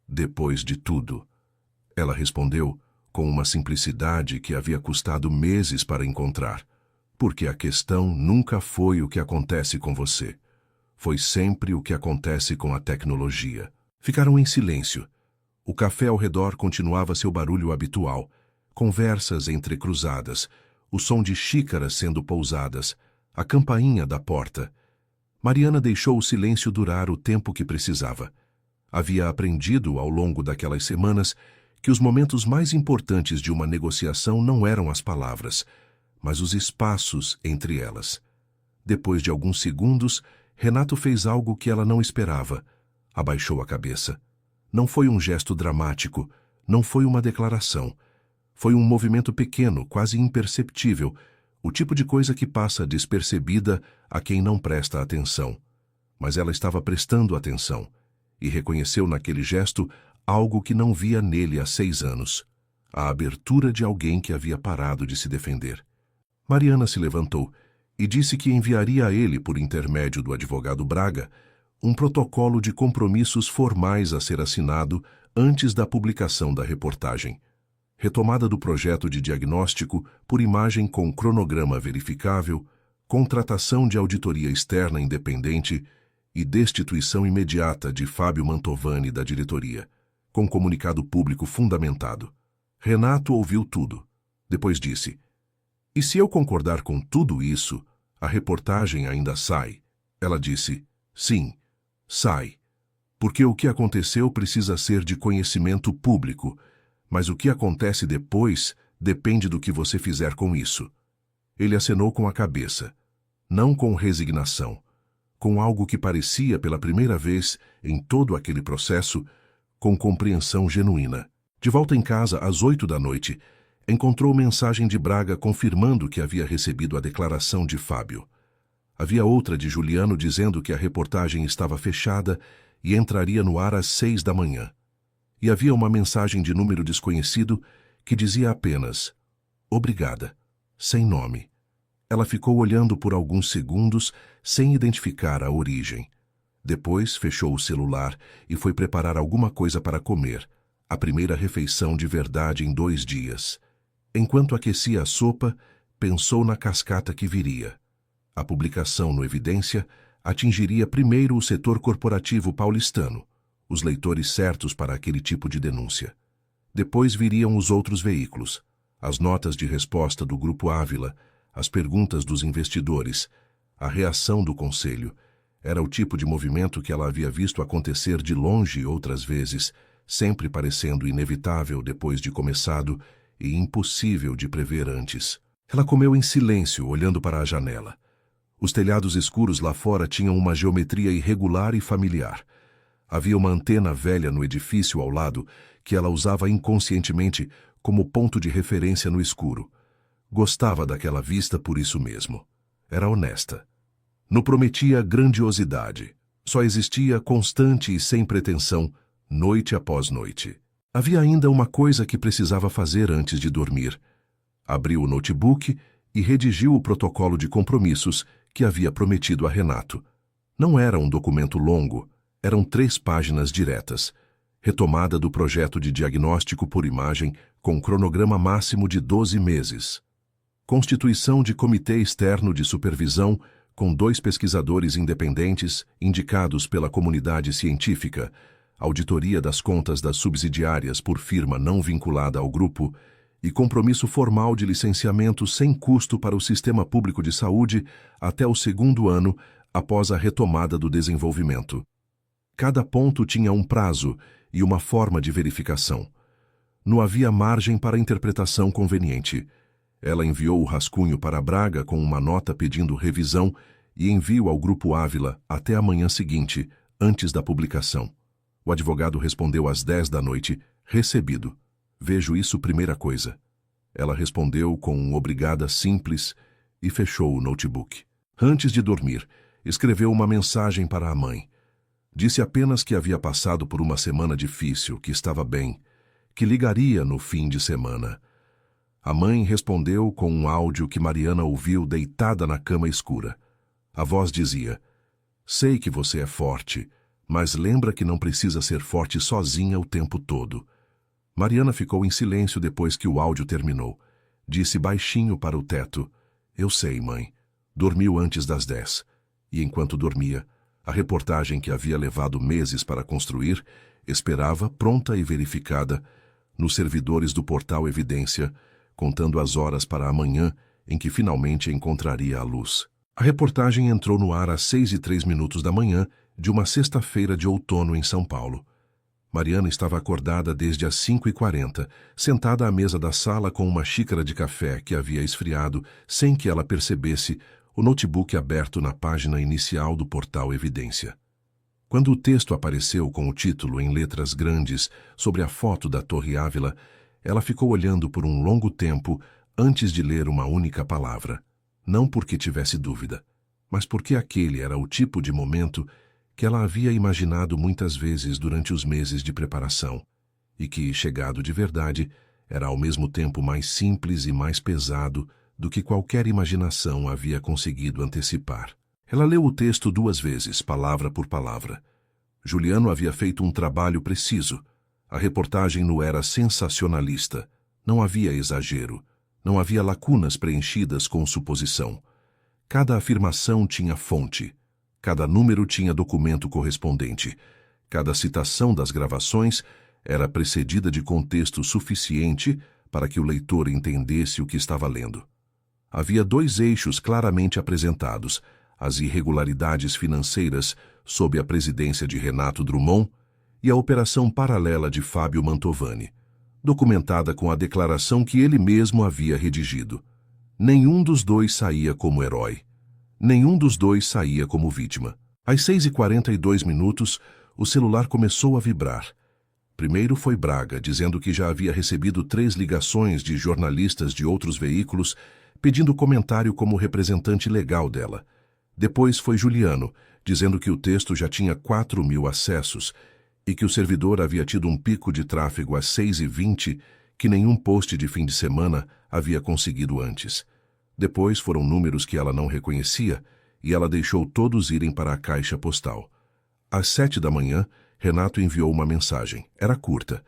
Depois de tudo?" Ela respondeu com uma simplicidade que havia custado meses para encontrar. "Porque a questão nunca foi o que acontece com você. Foi sempre o que acontece com a tecnologia." Ficaram em silêncio. O café ao redor continuava seu barulho habitual. Conversas entrecruzadas, o som de xícaras sendo pousadas, a campainha da porta. Mariana deixou o silêncio durar o tempo que precisava. Havia aprendido, ao longo daquelas semanas, que os momentos mais importantes de uma negociação não eram as palavras, mas os espaços entre elas. Depois de alguns segundos, Renato fez algo que ela não esperava. Abaixou a cabeça. Não foi um gesto dramático, não foi uma declaração. Foi um movimento pequeno, quase imperceptível, o tipo de coisa que passa despercebida a quem não presta atenção. Mas ela estava prestando atenção, e reconheceu naquele gesto algo que não via nele há 6 anos. A abertura de alguém que havia parado de se defender. Mariana se levantou e disse que enviaria a ele, por intermédio do advogado Braga, um protocolo de compromissos formais a ser assinado antes da publicação da reportagem. Retomada do projeto de diagnóstico por imagem com cronograma verificável, contratação de auditoria externa independente e destituição imediata de Fábio Mantovani da diretoria, com comunicado público fundamentado. Renato ouviu tudo. Depois disse: "E se eu concordar com tudo isso, a reportagem ainda sai?" Ela disse: "Sim, sai. Porque o que aconteceu precisa ser de conhecimento público, mas o que acontece depois depende do que você fizer com isso." Ele acenou com a cabeça, não com resignação, com algo que parecia, pela primeira vez em todo aquele processo, com compreensão genuína. De volta em casa, às 8 da noite, encontrou mensagem de Braga confirmando que havia recebido a declaração de Fábio. Havia outra de Juliano dizendo que a reportagem estava fechada e entraria no ar às 6 da manhã. E havia uma mensagem de número desconhecido que dizia apenas: "Obrigada", sem nome. Ela ficou olhando por alguns segundos sem identificar a origem. Depois fechou o celular e foi preparar alguma coisa para comer, a primeira refeição de verdade em 2 dias. Enquanto aquecia a sopa, pensou na cascata que viria. A publicação no Evidência atingiria primeiro o setor corporativo paulistano, os leitores certos para aquele tipo de denúncia. Depois viriam os outros veículos, as notas de resposta do Grupo Ávila, as perguntas dos investidores, a reação do conselho. Era o tipo de movimento que ela havia visto acontecer de longe outras vezes, sempre parecendo inevitável depois de começado e impossível de prever antes. Ela comeu em silêncio, olhando para a janela. Os telhados escuros lá fora tinham uma geometria irregular e familiar. Havia uma antena velha no edifício ao lado que ela usava inconscientemente como ponto de referência no escuro. Gostava daquela vista por isso mesmo. Era honesta. Não prometia grandiosidade, Só existia constante e sem pretensão, noite após noite. Havia ainda uma coisa que precisava fazer antes de dormir. Abriu o notebook e redigiu o protocolo de compromissos que havia prometido a Renato. Não era um documento longo, eram 3 páginas diretas. Retomada do projeto de diagnóstico por imagem com cronograma máximo de 12 meses. Constituição de comitê externo de supervisão com 2 pesquisadores independentes indicados pela comunidade científica, auditoria das contas das subsidiárias por firma não vinculada ao grupo e compromisso formal de licenciamento sem custo para o Sistema Público de Saúde até o 2º ano após a retomada do desenvolvimento. Cada ponto tinha um prazo e uma forma de verificação. Não havia margem para interpretação conveniente. Ela enviou o rascunho para Braga com uma nota pedindo revisão e envio ao Grupo Ávila até a manhã seguinte, antes da publicação. O advogado respondeu às 10 da noite, recebido. Vejo isso primeira coisa. Ela respondeu com um obrigada simples e fechou o notebook. Antes de dormir, escreveu uma mensagem para a mãe. Disse apenas que havia passado por uma semana difícil, que estava bem, que ligaria no fim de semana. A mãe respondeu com um áudio que Mariana ouviu deitada na cama escura. A voz dizia: sei que você é forte, mas lembra que não precisa ser forte sozinha o tempo todo. Mariana ficou em silêncio depois que o áudio terminou. Disse baixinho para o teto: eu sei, mãe. Dormiu antes das 10. E enquanto dormia, a reportagem que havia levado meses para construir esperava, pronta e verificada, nos servidores do portal Evidência, contando as horas para amanhã em que finalmente encontraria a luz. A reportagem entrou no ar às 6h03 da manhã de uma sexta-feira de outono em São Paulo. Mariana estava acordada desde as 5h40, sentada à mesa da sala com uma xícara de café que havia esfriado, sem que ela percebesse, o notebook aberto na página inicial do portal Evidência. Quando o texto apareceu com o título em letras grandes sobre a foto da Torre Ávila, ela ficou olhando por um longo tempo antes de ler uma única palavra. Não porque tivesse dúvida, mas porque aquele era o tipo de momento que ela havia imaginado muitas vezes durante os meses de preparação, e que, chegado de verdade, era ao mesmo tempo mais simples e mais pesado do que qualquer imaginação havia conseguido antecipar. Ela leu o texto 2 vezes, palavra por palavra. Juliano havia feito um trabalho preciso. A reportagem não era sensacionalista. Não havia exagero. Não havia lacunas preenchidas com suposição. Cada afirmação tinha fonte. Cada número tinha documento correspondente. Cada citação das gravações era precedida de contexto suficiente para que o leitor entendesse o que estava lendo. Havia 2 eixos claramente apresentados: as irregularidades financeiras sob a presidência de Renato Drummond e a operação paralela de Fábio Mantovani, documentada com a declaração que ele mesmo havia redigido. Nenhum dos 2 saía como herói. Nenhum dos 2 saía como vítima. Às 6h42, o celular começou a vibrar. Primeiro foi Braga, dizendo que já havia recebido 3 ligações de jornalistas de outros veículos pedindo comentário como representante legal dela. Depois foi Juliano, dizendo que o texto já tinha 4.000 acessos e que o servidor havia tido um pico de tráfego às 6h20 que nenhum post de fim de semana havia conseguido antes. Depois foram números que ela não reconhecia e ela deixou todos irem para a caixa postal. Às 7 da manhã, Renato enviou uma mensagem. Era curta.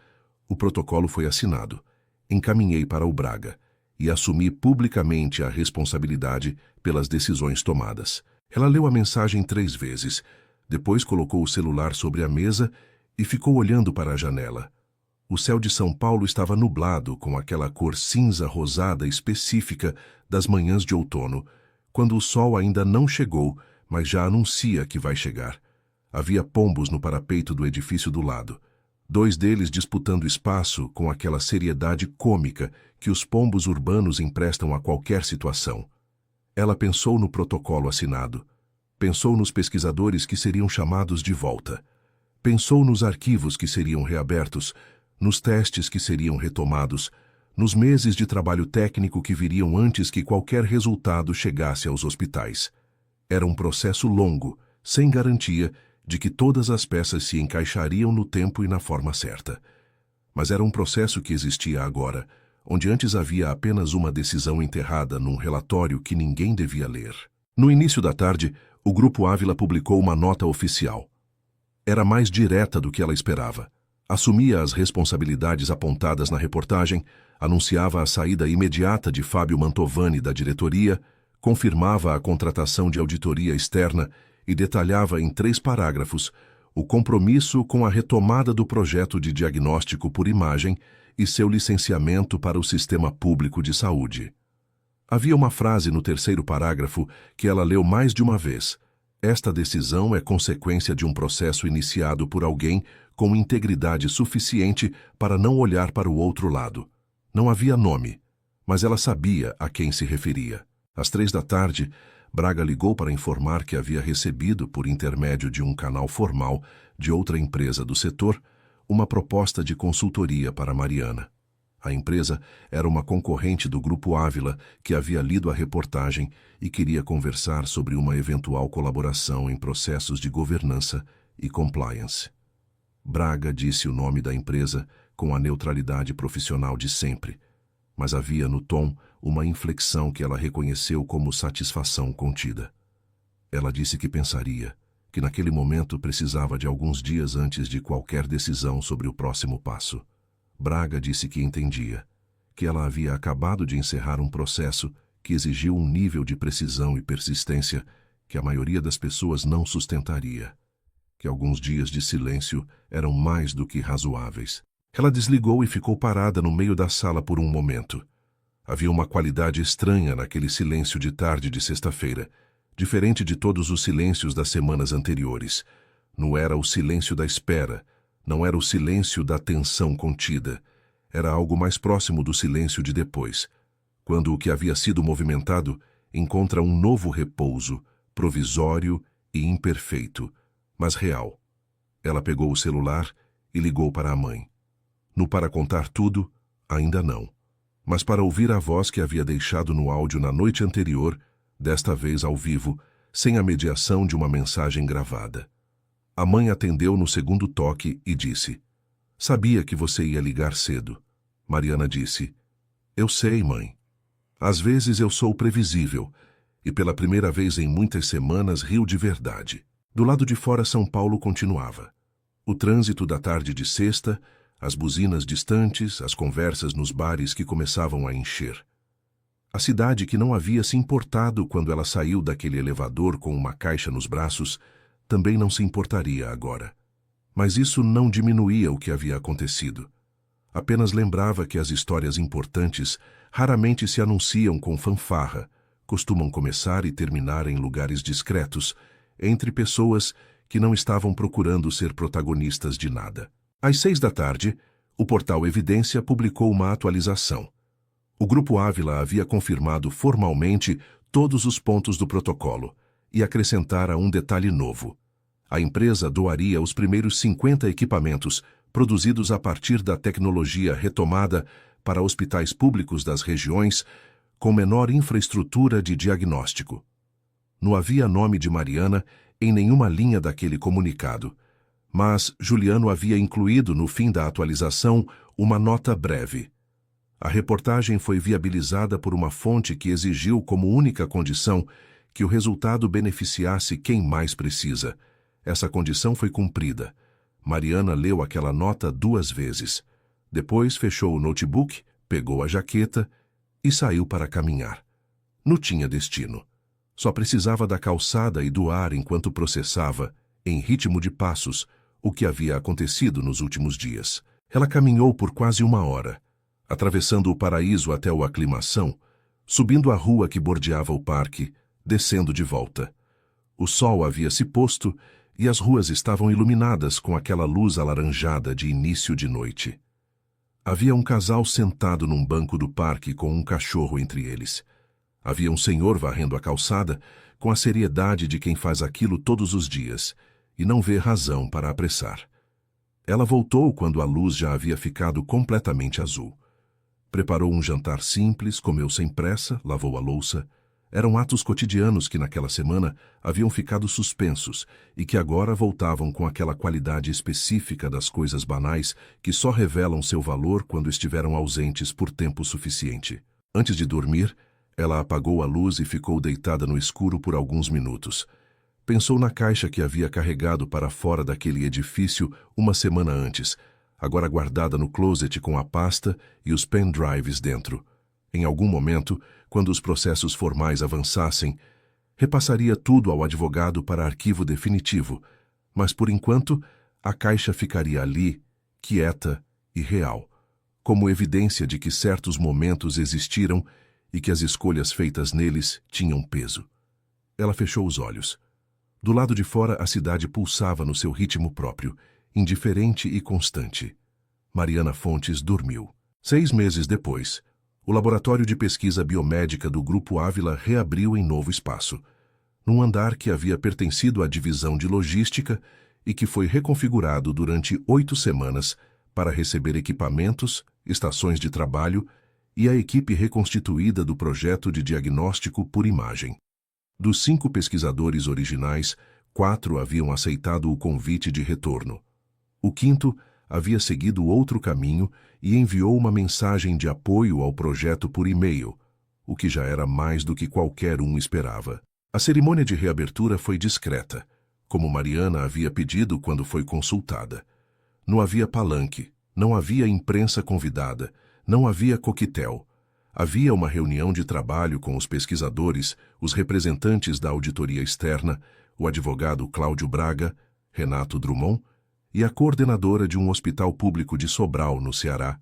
O protocolo foi assinado. Encaminhei para o Braga e assumi publicamente a responsabilidade pelas decisões tomadas. Ela leu a mensagem 3 vezes, depois colocou o celular sobre a mesa e ficou olhando para a janela. O céu de São Paulo estava nublado com aquela cor cinza-rosada específica das manhãs de outono, quando o sol ainda não chegou, mas já anuncia que vai chegar. Havia pombos no parapeito do edifício do lado. 2 deles disputando espaço com aquela seriedade cômica que os pombos urbanos emprestam a qualquer situação. Ela pensou no protocolo assinado. Pensou nos pesquisadores que seriam chamados de volta. Pensou nos arquivos que seriam reabertos, nos testes que seriam retomados, nos meses de trabalho técnico que viriam antes que qualquer resultado chegasse aos hospitais. Era um processo longo, sem garantia de que todas as peças se encaixariam no tempo e na forma certa. Mas era um processo que existia agora, onde antes havia apenas uma decisão enterrada num relatório que ninguém devia ler. No início da tarde, o Grupo Ávila publicou uma nota oficial. Era mais direta do que ela esperava. Assumia as responsabilidades apontadas na reportagem, anunciava a saída imediata de Fábio Mantovani da diretoria, confirmava a contratação de auditoria externa e detalhava em 3 parágrafos o compromisso com a retomada do projeto de diagnóstico por imagem e seu licenciamento para o sistema público de saúde. Havia uma frase no 3º parágrafo que ela leu mais de uma vez. Esta decisão é consequência de um processo iniciado por alguém com integridade suficiente para não olhar para o outro lado. Não havia nome, mas ela sabia a quem se referia. Às 3 da tarde, Braga ligou para informar que havia recebido, por intermédio de um canal formal de outra empresa do setor, uma proposta de consultoria para Mariana. A empresa era uma concorrente do Grupo Ávila que havia lido a reportagem e queria conversar sobre uma eventual colaboração em processos de governança e compliance. Braga disse o nome da empresa com a neutralidade profissional de sempre, mas havia no tom uma inflexão que ela reconheceu como satisfação contida. Ela disse que pensaria, que naquele momento precisava de alguns dias antes de qualquer decisão sobre o próximo passo. Braga disse que entendia, que ela havia acabado de encerrar um processo que exigiu um nível de precisão e persistência que a maioria das pessoas não sustentaria, que alguns dias de silêncio eram mais do que razoáveis. Ela desligou e ficou parada no meio da sala por um momento. Havia uma qualidade estranha naquele silêncio de tarde de sexta-feira, diferente de todos os silêncios das semanas anteriores. Não era o silêncio da espera, não era o silêncio da tensão contida. Era algo mais próximo do silêncio de depois, quando o que havia sido movimentado encontra um novo repouso, provisório e imperfeito, mas real. Ela pegou o celular e ligou para a mãe. No para contar tudo, ainda não. Mas para ouvir a voz que havia deixado no áudio na noite anterior, desta vez ao vivo, sem a mediação de uma mensagem gravada. A mãe atendeu no segundo toque e disse: "Sabia que você ia ligar cedo." Mariana disse: "Eu sei, mãe. Às vezes eu sou previsível." E pela primeira vez em muitas semanas riu de verdade. Do lado de fora, São Paulo continuava. O trânsito da tarde de sexta, as buzinas distantes, as conversas nos bares que começavam a encher. A cidade que não havia se importado quando ela saiu daquele elevador com uma caixa nos braços, também não se importaria agora. Mas isso não diminuía o que havia acontecido. Apenas lembrava que as histórias importantes raramente se anunciam com fanfarra, costumam começar e terminar em lugares discretos, entre pessoas que não estavam procurando ser protagonistas de nada. Às 6 da tarde, o portal Evidência publicou uma atualização. O Grupo Ávila havia confirmado formalmente todos os pontos do protocolo e acrescentara um detalhe novo. A empresa doaria os primeiros 50 equipamentos produzidos a partir da tecnologia retomada para hospitais públicos das regiões com menor infraestrutura de diagnóstico. Não havia nome de Mariana em nenhuma linha daquele comunicado, mas Juliano havia incluído no fim da atualização uma nota breve. A reportagem foi viabilizada por uma fonte que exigiu como única condição que o resultado beneficiasse quem mais precisa. Essa condição foi cumprida. Mariana leu aquela nota 2 vezes. Depois fechou o notebook, pegou a jaqueta e saiu para caminhar. Não tinha destino. Só precisava da calçada e do ar enquanto processava, em ritmo de passos, o que havia acontecido nos últimos dias. Ela caminhou por quase 1 hora, atravessando o Paraíso até o Aclimação, subindo a rua que bordeava o parque, descendo de volta. O sol havia se posto e as ruas estavam iluminadas com aquela luz alaranjada de início de noite. Havia um casal sentado num banco do parque com um cachorro entre eles. Havia um senhor varrendo a calçada com a seriedade de quem faz aquilo todos os dias e não vê razão para apressar. Ela voltou quando a luz já havia ficado completamente azul. Preparou um jantar simples, comeu sem pressa, lavou a louça, Eram atos cotidianos que naquela semana haviam ficado suspensos e que agora voltavam com aquela qualidade específica das coisas banais que só revelam seu valor quando estiveram ausentes por tempo suficiente. Antes de dormir, ela apagou a luz e ficou deitada no escuro por alguns minutos. Pensou na caixa que havia carregado para fora daquele edifício uma semana antes, agora guardada no closet com a pasta e os pendrives dentro. Em algum momento, quando os processos formais avançassem, repassaria tudo ao advogado para arquivo definitivo, mas por enquanto a caixa ficaria ali, quieta e real, como evidência de que certos momentos existiram e que as escolhas feitas neles tinham peso. Ela fechou os olhos. Do lado de fora a cidade pulsava no seu ritmo próprio, indiferente e constante. Mariana Fontes dormiu. 6 meses depois, o laboratório de pesquisa biomédica do Grupo Ávila reabriu em novo espaço, num andar que havia pertencido à divisão de logística e que foi reconfigurado durante 8 semanas para receber equipamentos, estações de trabalho e a equipe reconstituída do projeto de diagnóstico por imagem. Dos 5 pesquisadores originais, 4 haviam aceitado o convite de retorno. O 5º havia seguido outro caminho e enviou uma mensagem de apoio ao projeto por e-mail, o que já era mais do que qualquer um esperava. A cerimônia de reabertura foi discreta, como Mariana havia pedido quando foi consultada. Não havia palanque, não havia imprensa convidada, não havia coquetel. Havia uma reunião de trabalho com os pesquisadores, os representantes da auditoria externa, o advogado Cláudio Braga, Renato Drummond, e a coordenadora de um hospital público de Sobral, no Ceará,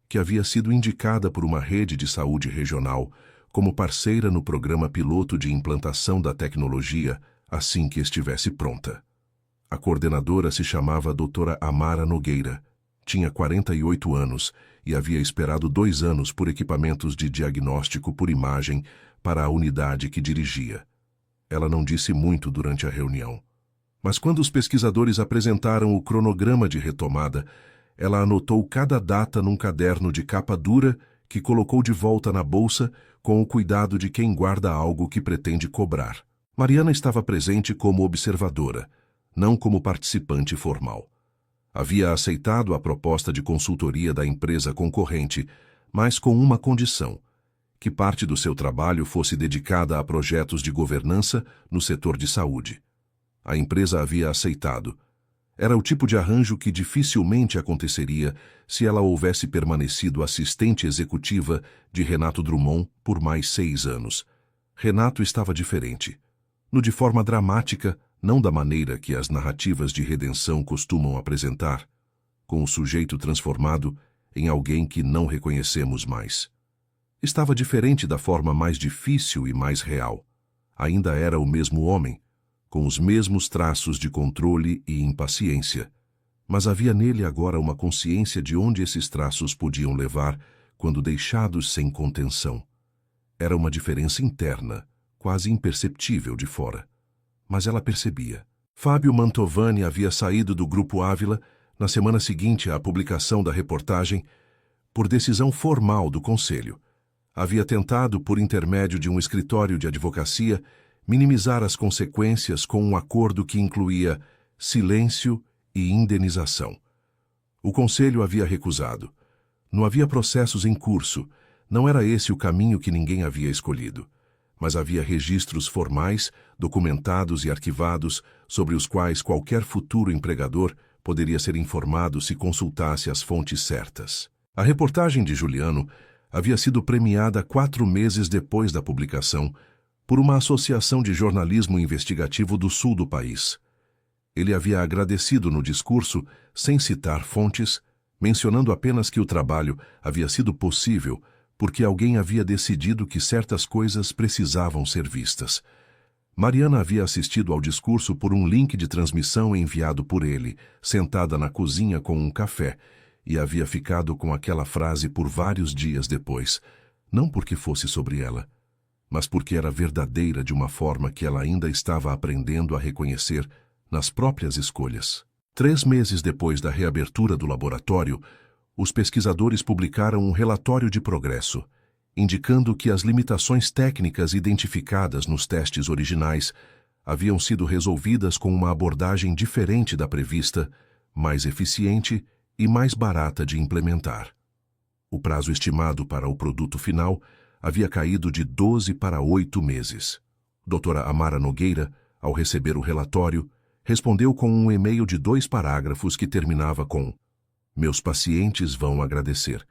que havia sido indicada por uma rede de saúde regional como parceira no programa piloto de implantação da tecnologia assim que estivesse pronta. A coordenadora se chamava Dra. Amara Nogueira, tinha 48 anos e havia esperado 2 anos por equipamentos de diagnóstico por imagem para a unidade que dirigia. Ela não disse muito durante a reunião. Mas quando os pesquisadores apresentaram o cronograma de retomada, ela anotou cada data num caderno de capa dura que colocou de volta na bolsa com o cuidado de quem guarda algo que pretende cobrar. Mariana estava presente como observadora, não como participante formal. Havia aceitado a proposta de consultoria da empresa concorrente, mas com uma condição: que parte do seu trabalho fosse dedicada a projetos de governança no setor de saúde. A empresa havia aceitado. Era o tipo de arranjo que dificilmente aconteceria se ela houvesse permanecido assistente executiva de Renato Drummond por mais 6 anos. Renato estava diferente. No de forma dramática, não da maneira que as narrativas de redenção costumam apresentar, com o sujeito transformado em alguém que não reconhecemos mais. Estava diferente da forma mais difícil e mais real. Ainda era o mesmo homem, com os mesmos traços de controle e impaciência, mas havia nele agora uma consciência de onde esses traços podiam levar quando deixados sem contenção. Era uma diferença interna, quase imperceptível de fora. Mas ela percebia. Fábio Mantovani havia saído do Grupo Ávila na semana seguinte à publicação da reportagem por decisão formal do Conselho. Havia tentado, por intermédio de um escritório de advocacia, minimizar as consequências com um acordo que incluía silêncio e indenização. O Conselho havia recusado. Não havia processos em curso, não era esse o caminho que ninguém havia escolhido. Mas havia registros formais, documentados e arquivados, sobre os quais qualquer futuro empregador poderia ser informado se consultasse as fontes certas. A reportagem de Juliano havia sido premiada 4 meses depois da publicação por uma associação de jornalismo investigativo do sul do país. Ele havia agradecido no discurso, sem citar fontes, mencionando apenas que o trabalho havia sido possível porque alguém havia decidido que certas coisas precisavam ser vistas. Mariana havia assistido ao discurso por um link de transmissão enviado por ele, sentada na cozinha com um café, e havia ficado com aquela frase por vários dias depois, não porque fosse sobre ela, mas porque era verdadeira de uma forma que ela ainda estava aprendendo a reconhecer nas próprias escolhas. 3 meses depois da reabertura do laboratório, os pesquisadores publicaram um relatório de progresso, indicando que as limitações técnicas identificadas nos testes originais haviam sido resolvidas com uma abordagem diferente da prevista, mais eficiente e mais barata de implementar. O prazo estimado para o produto final havia caído de 12 para 8 meses. Doutora Amara Nogueira, ao receber o relatório, respondeu com um e-mail de 2 parágrafos que terminava com: "Meus pacientes vão agradecer."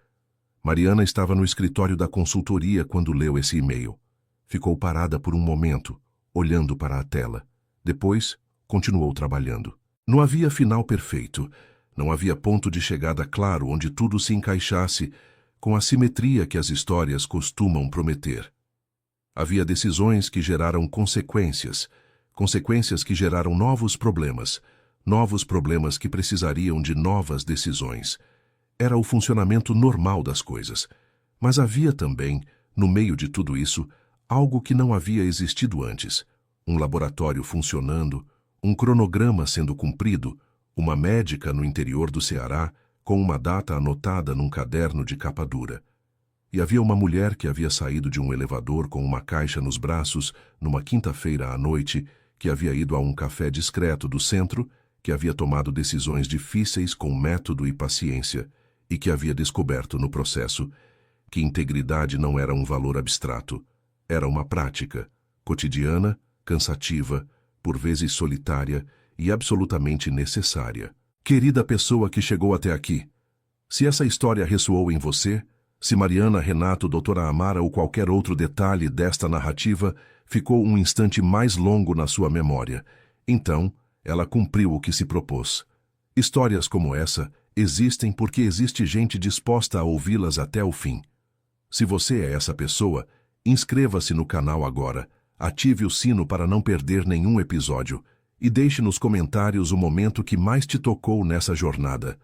Mariana estava no escritório da consultoria quando leu esse e-mail. Ficou parada por um momento, olhando para a tela. Depois, continuou trabalhando. Não havia final perfeito. Não havia ponto de chegada claro onde tudo se encaixasse com a simetria que as histórias costumam prometer. Havia decisões que geraram consequências, consequências que geraram novos problemas que precisariam de novas decisões. Era o funcionamento normal das coisas. Mas havia também, no meio de tudo isso, algo que não havia existido antes. Um laboratório funcionando, um cronograma sendo cumprido, uma médica no interior do Ceará com uma data anotada num caderno de capa dura. E havia uma mulher que havia saído de um elevador com uma caixa nos braços numa quinta-feira à noite, que havia ido a um café discreto do centro, que havia tomado decisões difíceis com método e paciência, e que havia descoberto no processo que integridade não era um valor abstrato, era uma prática, cotidiana, cansativa, por vezes solitária e absolutamente necessária. Querida pessoa que chegou até aqui, se essa história ressoou em você, se Mariana, Renato, doutora Amara ou qualquer outro detalhe desta narrativa ficou um instante mais longo na sua memória, então ela cumpriu o que se propôs. Histórias como essa existem porque existe gente disposta a ouvi-las até o fim. Se você é essa pessoa, inscreva-se no canal agora, ative o sino para não perder nenhum episódio e deixe nos comentários o momento que mais te tocou nessa jornada.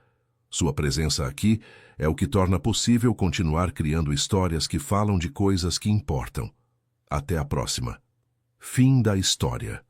Sua presença aqui é o que torna possível continuar criando histórias que falam de coisas que importam. Até a próxima. Fim da história.